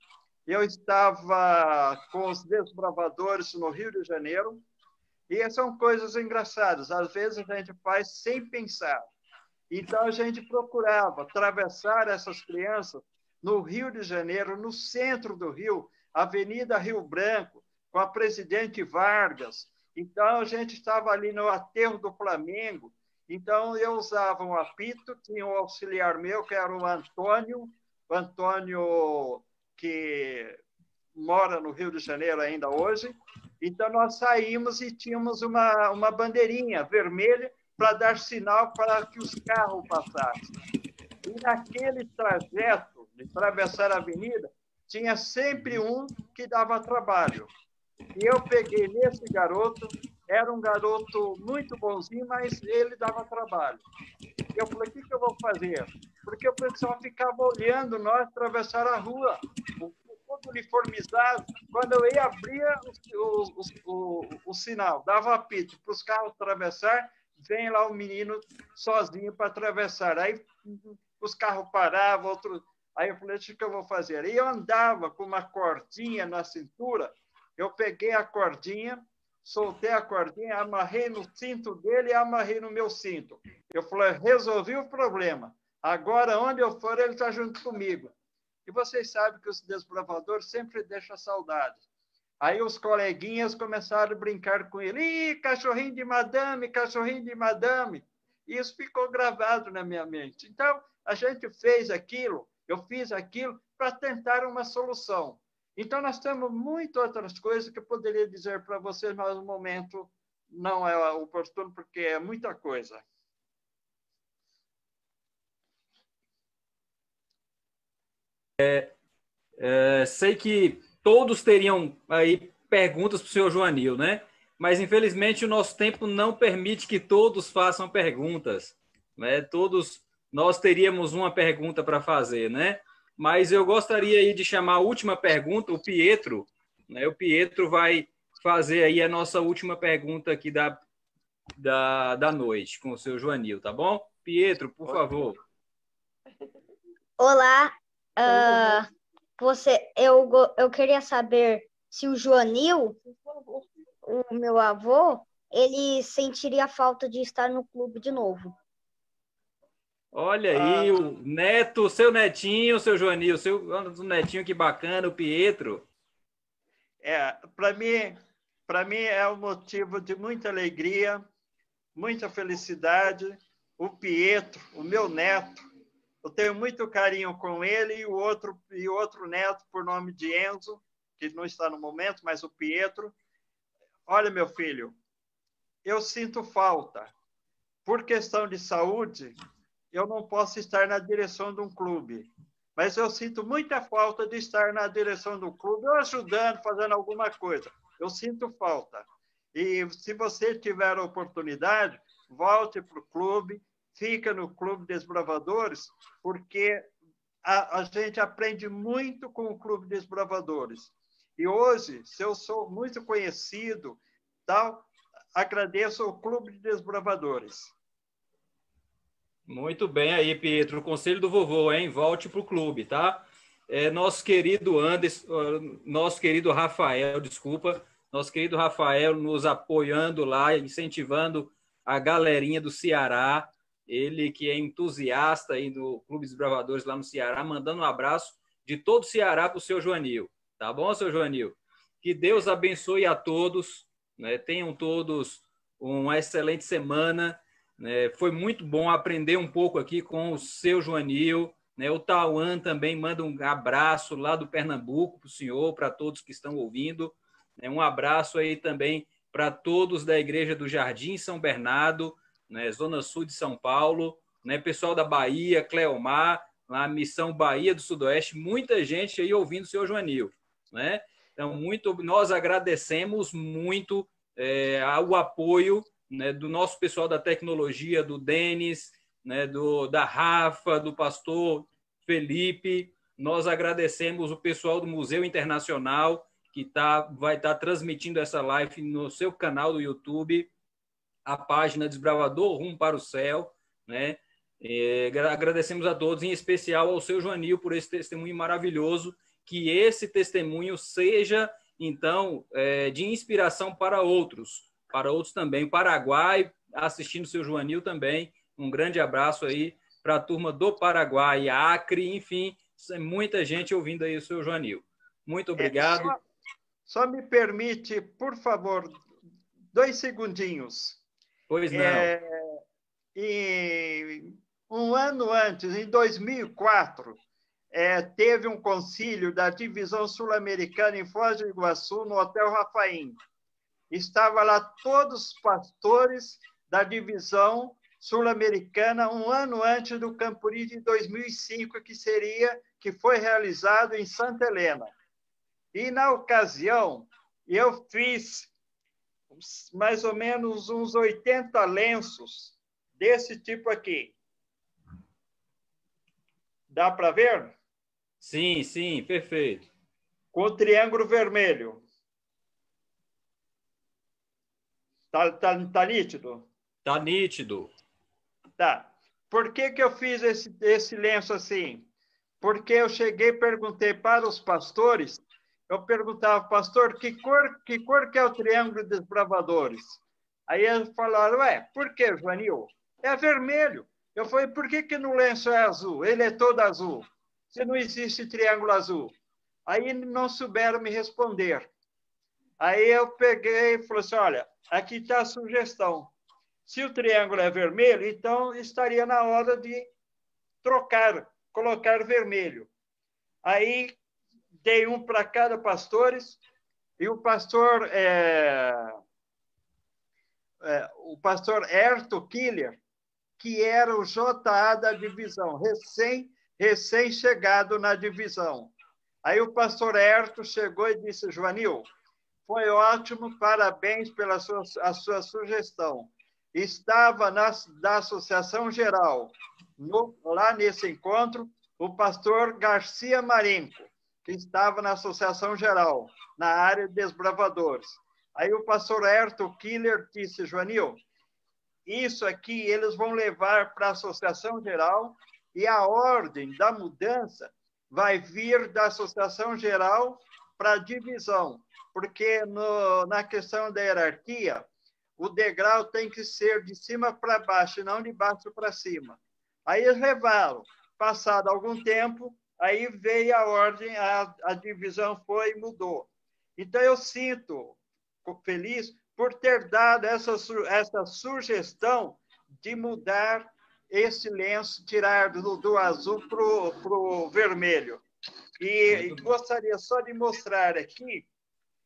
eu estava com os desbravadores no Rio de Janeiro, e são coisas engraçadas. Às vezes a gente faz sem pensar. Então, a gente procurava atravessar essas crianças no Rio de Janeiro, no centro do Rio, Avenida Rio Branco, com a Presidente Vargas. Então, a gente estava ali no aterro do Flamengo. Então, eu usava um apito, tinha um auxiliar meu, que era o Antônio, que mora no Rio de Janeiro ainda hoje. Então, nós saímos e tínhamos uma bandeirinha vermelha para dar sinal para que os carros passassem. E naquele trajeto de atravessar a avenida, tinha sempre um que dava trabalho. E eu peguei nesse garoto, era um garoto muito bonzinho, mas ele dava trabalho. E eu falei, o que eu vou fazer? Porque o pessoal ficava olhando nós atravessar a rua, todo uniformizado. Quando eu ia abrir o sinal, dava apito para os carros atravessar, vem lá o menino sozinho para atravessar. Aí os carros paravam, outros... Aí eu falei, o que eu vou fazer? E eu andava com uma cordinha na cintura, eu peguei a cordinha, soltei a cordinha, amarrei no cinto dele e amarrei no meu cinto. Eu falei, resolvi o problema. Agora, onde eu for, ele está junto comigo. E vocês sabem que os desbravadores sempre deixam saudade. Aí os coleguinhas começaram a brincar com ele. Ih, cachorrinho de madame, cachorrinho de madame. E isso ficou gravado na minha mente. Então, a gente fez aquilo, eu fiz aquilo para tentar uma solução. Então, nós temos muitas outras coisas que eu poderia dizer para vocês, mas no momento não é oportuno, porque é muita coisa. Sei que todos teriam aí perguntas para o senhor Joanil, né? Mas, infelizmente, o nosso tempo não permite que todos façam perguntas, né? Todos nós teríamos uma pergunta para fazer, né? Mas eu gostaria aí de chamar a última pergunta, o Pietro, né? O Pietro vai fazer aí a nossa última pergunta aqui da noite com o seu Joanil, tá bom? Pietro, por favor. Olá, eu queria saber se o Joanil, o meu avô, ele sentiria falta de estar no clube de novo. Olha aí, o neto, seu netinho, seu Joanil, seu netinho, que bacana, o Pietro. Para mim é um motivo de muita alegria, muita felicidade. O Pietro, o meu neto, eu tenho muito carinho com ele e o outro neto, por nome de Enzo, que não está no momento, mas o Pietro. Olha, meu filho, eu sinto falta. Por questão de saúde, eu não posso estar na direção de um clube, mas eu sinto muita falta de estar na direção do clube, ou ajudando, fazendo alguma coisa. Eu sinto falta. E se você tiver a oportunidade, volte para o clube, fica no Clube Desbravadores, porque a gente aprende muito com o Clube Desbravadores. E hoje, se eu sou muito conhecido, tal, agradeço ao Clube de Desbravadores. Muito bem aí, Pietro. O conselho do vovô, hein? Volte para o clube, tá? Nosso querido Rafael, nosso querido Rafael nos apoiando lá, incentivando a galerinha do Ceará, ele que é entusiasta aí do Clube dos Bravadores lá no Ceará, mandando um abraço de todo o Ceará para o seu Joanil. Tá bom, seu Joanil? Que Deus abençoe a todos, né? Tenham todos uma excelente semana. Foi muito bom aprender um pouco aqui com o seu Joanil. O Tauan também manda um abraço lá do Pernambuco para o senhor, para todos que estão ouvindo. Um abraço aí também para todos da Igreja do Jardim São Bernardo, Zona Sul de São Paulo, pessoal da Bahia, Cleomar, lá Missão Bahia do Sudoeste, muita gente aí ouvindo o senhor Joanil. Então, nós agradecemos muito o apoio do nosso pessoal da tecnologia, do Denis, né, da Rafa, do pastor Felipe. Nós agradecemos o pessoal do Museu Internacional, que vai estar transmitindo essa live no seu canal do YouTube, a página Desbravador Rumo para o Céu, né? Agradecemos a todos, em especial ao seu Joanil, por esse testemunho maravilhoso, que esse testemunho seja, então, de inspiração para outros também. Paraguai, assistindo o seu Joanil também, um grande abraço aí para a turma do Paraguai, Acre, enfim, muita gente ouvindo aí o seu Joanil. Muito obrigado. Só me permite, por favor, 2 segundinhos. Pois não. E um ano antes, em 2004, teve um concílio da Divisão Sul-Americana em Foz do Iguaçu, no Hotel Rafaim. Estavam lá todos os pastores da Divisão Sul-Americana, um ano antes do Campuri de 2005, que foi realizado em Santa Helena. E, na ocasião, eu fiz mais ou menos uns 80 lenços desse tipo aqui. Dá para ver? Sim, sim, perfeito. Com o triângulo vermelho. Tá nítido? Tá nítido. Tá. Por que eu fiz esse lenço assim? Porque eu cheguei e perguntei para os pastores, eu perguntava, pastor, que cor que é o triângulo dos desbravadores? Aí eles falaram, por que, Joanil? É vermelho. Eu falei, por que no lenço é azul? Ele é todo azul. Se não existe triângulo azul. Aí não souberam me responder. Aí eu peguei e falei assim, olha, aqui está a sugestão. Se o triângulo é vermelho, então estaria na hora de colocar vermelho. Aí dei um para cada pastores, e o pastor Herto Killer, que era o JA da divisão, recém-chegado na divisão. Aí o pastor Herto chegou e disse, Joanil, foi ótimo, parabéns pela sua sugestão. Estava da Associação Geral, lá nesse encontro, o pastor Garcia Marenco, que estava na Associação Geral, na área de desbravadores. Aí o pastor Herto Killer disse, Joanil, isso aqui eles vão levar para a Associação Geral e a ordem da mudança vai vir da Associação Geral para a divisão, porque na questão da hierarquia, o degrau tem que ser de cima para baixo, e não de baixo para cima. Aí eles levaram. Passado algum tempo, aí veio a ordem, a divisão foi e mudou. Então, eu sinto feliz por ter dado essa sugestão de mudar esse lenço, tirar do azul para o vermelho. E gostaria só de mostrar aqui,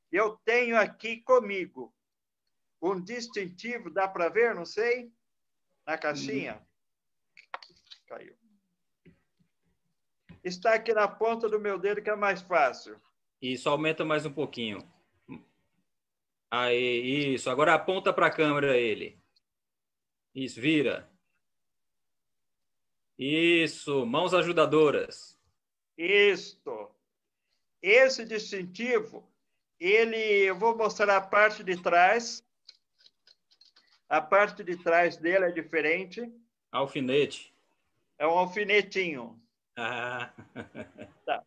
eu tenho aqui comigo um distintivo, dá para ver, não sei, na caixinha? Caiu. Está aqui na ponta do meu dedo, que é mais fácil. Isso, aumenta mais um pouquinho. Aí, isso. Agora aponta para a câmera ele. Isso, vira. Isso, mãos ajudadoras. Isto. Esse distintivo, eu vou mostrar a parte de trás. A parte de trás dele é diferente. Alfinete. É um alfinetinho. Ah. Tá.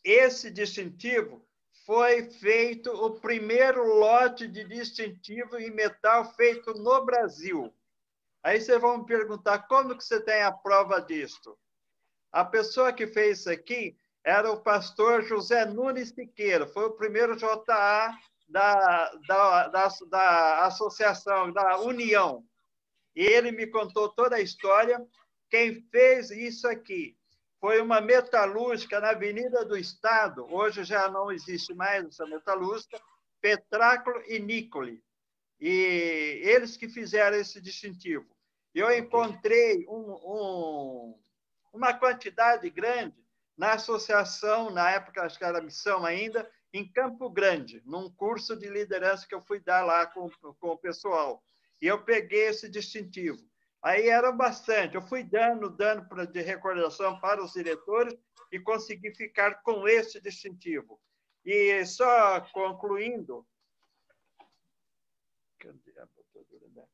Esse distintivo foi feito o primeiro lote de distintivo em metal feito no Brasil. Aí vocês vão me perguntar, como que você tem a prova disto? A pessoa que fez isso aqui era o pastor José Nunes Siqueira, foi o primeiro JA da associação, da União. Ele me contou toda a história. Quem fez isso aqui foi uma metalúrgica na Avenida do Estado, hoje já não existe mais essa metalúrgica, Petráculo e Nicoli. E eles que fizeram esse distintivo. Eu encontrei uma quantidade grande na associação, na época, acho que era missão ainda, em Campo Grande, num curso de liderança que eu fui dar lá com o pessoal. E eu peguei esse distintivo. Aí era bastante. Eu fui dando de recordação para os diretores e consegui ficar com esse distintivo. E só concluindo... Cadê a botadura?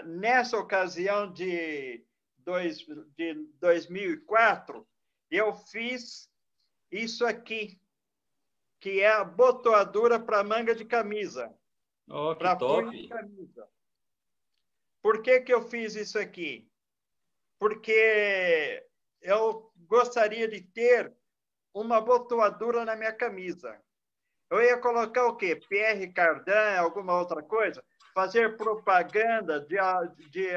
Nessa ocasião de 2004, eu fiz isso aqui, que é a botoadura para manga de camisa. Oh, que para top! punho de camisa. Por que eu fiz isso aqui? Porque eu gostaria de ter uma botoadura na minha camisa. Eu ia colocar o quê? Pierre Cardin, alguma outra coisa? Fazer propaganda de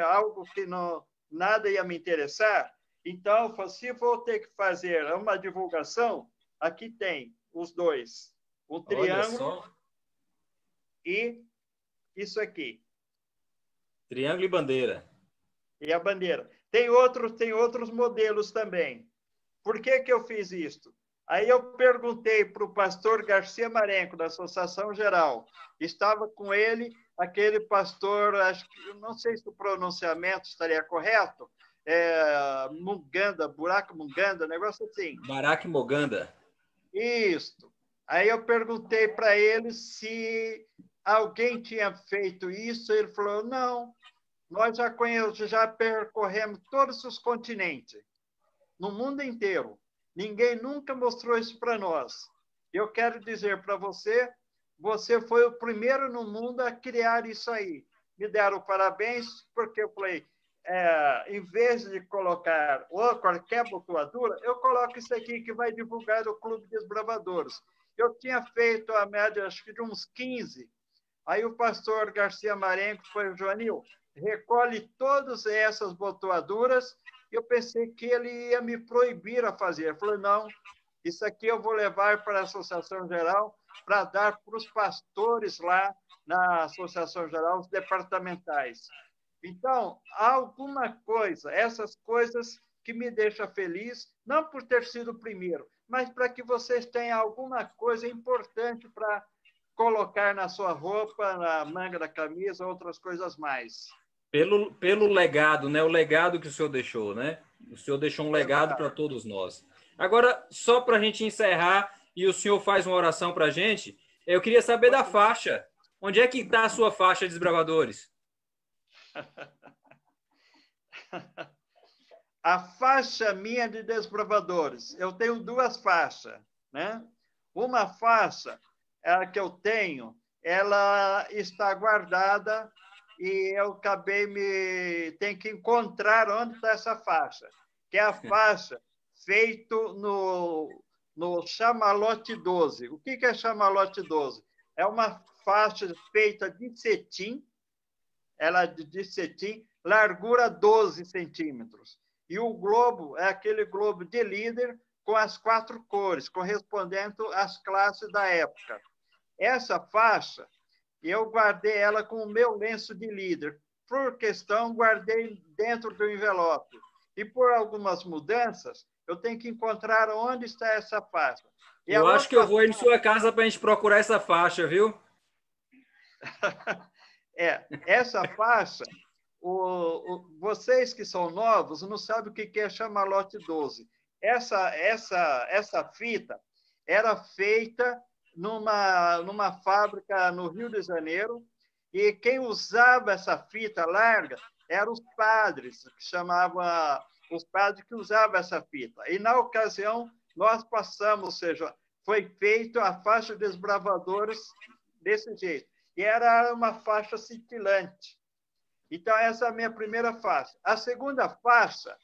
algo que não, nada ia me interessar? Então, se vou ter que fazer uma divulgação, aqui tem os dois. O triângulo e isso aqui. Triângulo e bandeira. E a bandeira. Tem outros modelos também. Por que eu fiz isso? Aí eu perguntei para o pastor Garcia Marenco, da Associação Geral. Estava com ele aquele pastor, acho que, não sei se o pronunciamento estaria correto, Muganda, Buraco Muganda, negócio assim. Barack Moganda. Isso. Aí eu perguntei para ele se alguém tinha feito isso. Ele falou, não, nós já percorremos todos os continentes, no mundo inteiro. Ninguém nunca mostrou isso para nós. Eu quero dizer para você, você foi o primeiro no mundo a criar isso aí. Me deram parabéns, porque eu falei, em vez de colocar qualquer botoadura, eu coloco isso aqui que vai divulgar o Clube dos Bravadores. Eu tinha feito a média, acho que de uns 15. Aí o pastor Garcia Marenco foi, Joanil, recolhe todas essas botoaduras. Eu pensei que ele ia me proibir a fazer. Eu falei, não, isso aqui eu vou levar para a Associação Geral para dar para os pastores lá na Associação Geral, os departamentais. Então, há alguma coisa, essas coisas que me deixam feliz, não por ter sido o primeiro, mas para que vocês tenham alguma coisa importante para colocar na sua roupa, na manga da camisa, outras coisas mais. Pelo legado, né? O legado que o senhor deixou, né? O senhor deixou um legado para todos nós. Agora, só para a gente encerrar, e o senhor faz uma oração para a gente, eu queria saber da faixa. Onde é que está a sua faixa, Desbravadores? A faixa minha de Desbravadores, eu tenho duas faixas, né? Uma faixa, a que eu tenho, ela está guardada e eu tenho que encontrar onde está essa faixa, que é a faixa feito no Chamalote 12. O que é Chamalote 12? É uma faixa feita de cetim, de cetim, largura 12 centímetros. E o globo é aquele globo de líder com as 4 cores, correspondendo às classes da época. Essa faixa, eu guardei ela com o meu lenço de líder. Por questão, guardei dentro do envelope. E por algumas mudanças, eu tenho que encontrar onde está essa faixa. E eu acho que eu vou ir em sua casa para a gente procurar essa faixa, viu? Essa faixa, vocês que são novos não sabem o que é Chamalote 12. Essa fita era feita numa fábrica no Rio de Janeiro, e quem usava essa fita larga eram os padres, que chamavam os padres que usavam essa fita. E, na ocasião, nós passamos, ou seja, foi feito a faixa dos Desbravadores desse jeito. E era uma faixa cintilante. Então, essa é a minha primeira faixa. A segunda faixa,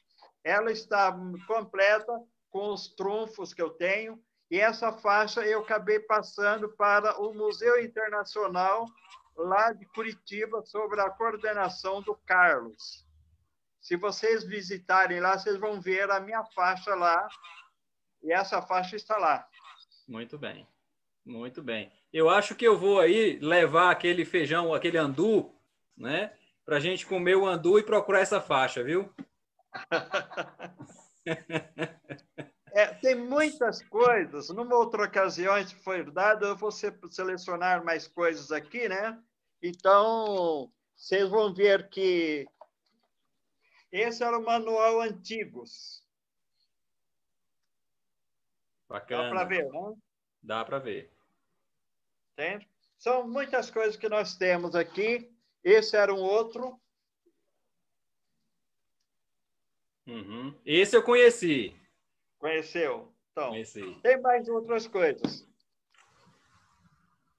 ela está completa com os trunfos que eu tenho, e essa faixa eu acabei passando para o Museu Internacional, lá de Curitiba, sob a coordenação do Carlos. Se vocês visitarem lá, vocês vão ver a minha faixa lá, e essa faixa está lá. Muito bem, muito bem. Eu acho que eu vou aí levar aquele feijão, aquele andu, né? Para a gente comer o andu e procurar essa faixa, viu? Tem muitas coisas. Numa outra ocasião, se for dado, eu vou selecionar mais coisas aqui, né? Então, vocês vão ver que esse era o manual antigo. Bacana. Dá para ver, não? Dá para ver. Entende? São muitas coisas que nós temos aqui. Esse era um outro. Uhum. Esse eu conheci. Conheceu? Então, Conheci. tem mais outras coisas.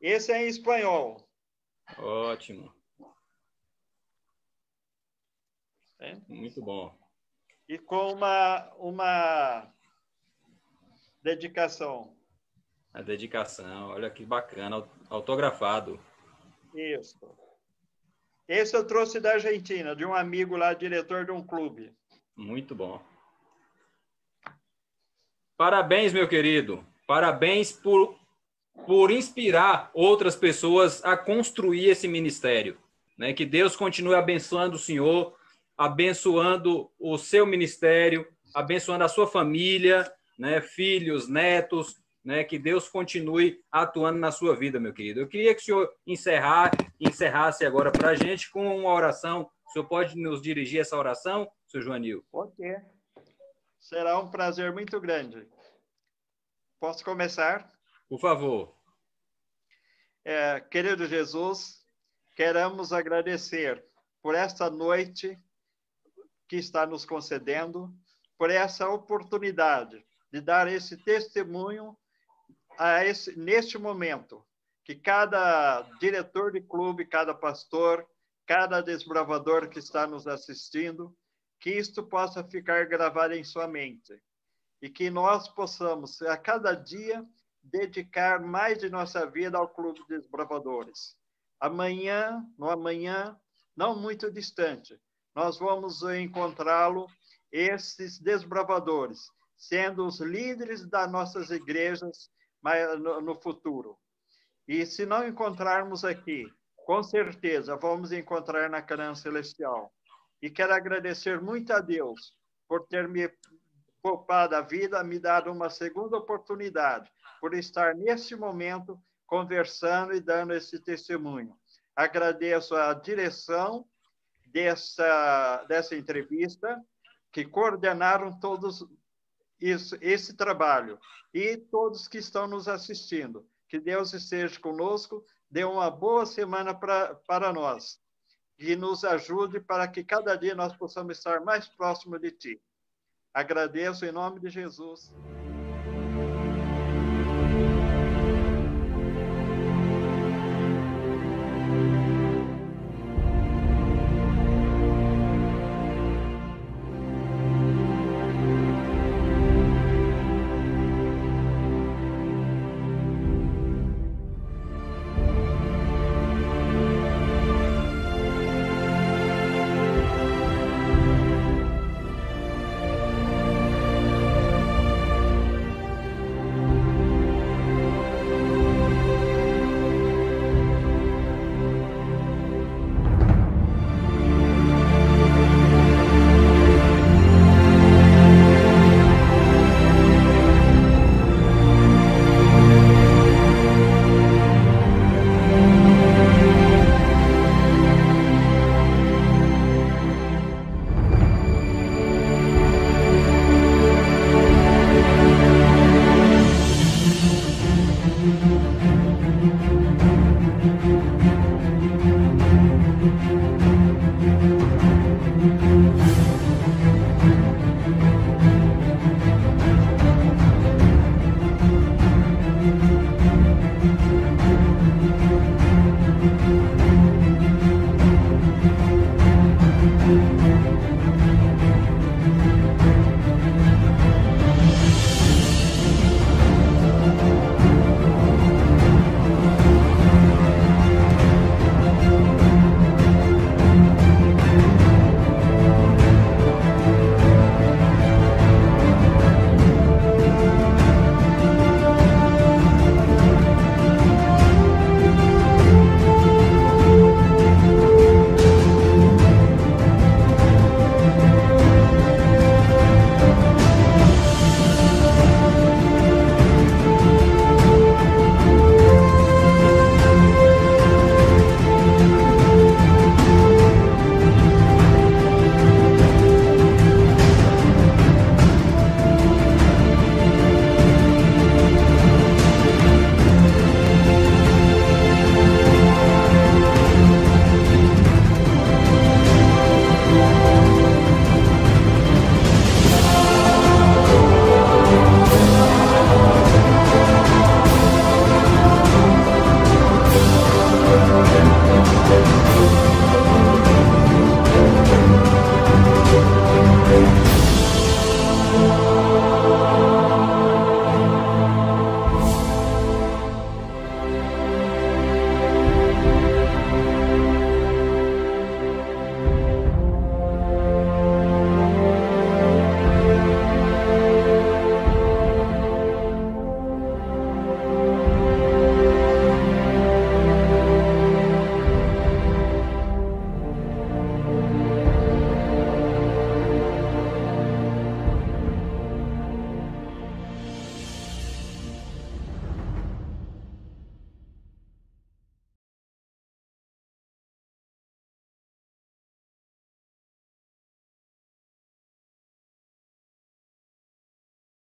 Esse é em espanhol. Ótimo. Entende? Muito bom. E com uma dedicação. A dedicação, olha que bacana, autografado. Isso. Esse eu trouxe da Argentina, de um amigo lá, diretor de um clube. Muito bom. Parabéns, meu querido. Parabéns por inspirar outras pessoas a construir esse ministério. Né? Que Deus continue abençoando o senhor, abençoando o seu ministério, abençoando a sua família, né? Filhos, netos, né? Que Deus continue atuando na sua vida, meu querido. Eu queria que o senhor encerrasse agora para a gente com uma oração. O senhor pode nos dirigir essa oração, senhor Joanil? Ok. Será um prazer muito grande. Posso começar? Por favor. Querido Jesus, queremos agradecer por esta noite que está nos concedendo, por essa oportunidade de dar esse testemunho neste momento, que cada diretor de clube, cada pastor, cada desbravador que está nos assistindo, que isto possa ficar gravado em sua mente e que nós possamos, a cada dia, dedicar mais de nossa vida ao Clube de Desbravadores. No amanhã, não muito distante, nós vamos encontrá-lo, esses desbravadores, sendo os líderes das nossas igrejas no futuro. E se não encontrarmos aqui, com certeza vamos encontrar na Canaã Celestial. E quero agradecer muito a Deus por ter me poupado a vida, me dado uma segunda oportunidade, por estar nesse momento conversando e dando esse testemunho. Agradeço a direção dessa entrevista, que coordenaram todos esse trabalho, e todos que estão nos assistindo. Que Deus esteja conosco, dê uma boa semana para nós, e nos ajude para que cada dia nós possamos estar mais próximos de Ti. Agradeço em nome de Jesus.